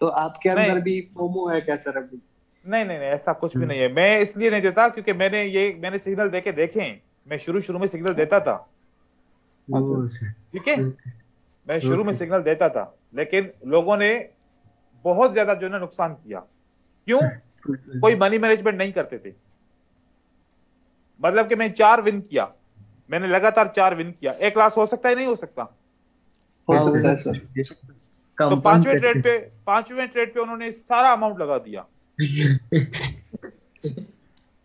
तो आपके अंदर भी फोमो है क्या सर अभी? नहीं, ऐसा कुछ भी नहीं है। मैं इसलिए नहीं देता क्योंकि मैंने सिग्नल देके देखे हैं। मैं शुरू में सिग्नल देता था। ठीक है? मैं शुरू में सिग्नल देता था, लेकिन लोगों ने बहुत ज्यादा जो है नुकसान किया। क्यों? कोई मनी मैनेजमेंट नहीं करते थे। मतलब कि मैं 4 विन किया, मैंने लगातार 4 विन किया, एक लॉस हो सकता है, नहीं हो सकता? तो पांचवें ट्रेड पे उन्होंने सारा अमाउंट लगा दिया।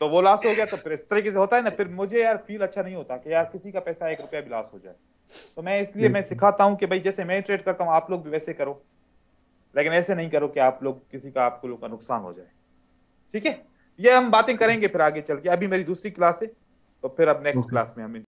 तो वो लॉस हो गया। तो फिर इस तरीके से होता है ना, फिर मुझे यार फील अच्छा नहीं होता कि यार किसी का पैसा 1 रुपया भी लॉस हो जाए। तो मैं इसलिए मैं सिखाता हूँ कि भाई जैसे मैं ट्रेड करता हूँ आप लोग भी वैसे करो, लेकिन ऐसे नहीं करो कि आप लोग किसी का आपको लोग का नुकसान हो जाए। ठीक है, ये हम बातें करेंगे फिर आगे चल के। अभी मेरी दूसरी क्लास है, तो फिर अब नेक्स्ट क्लास में हम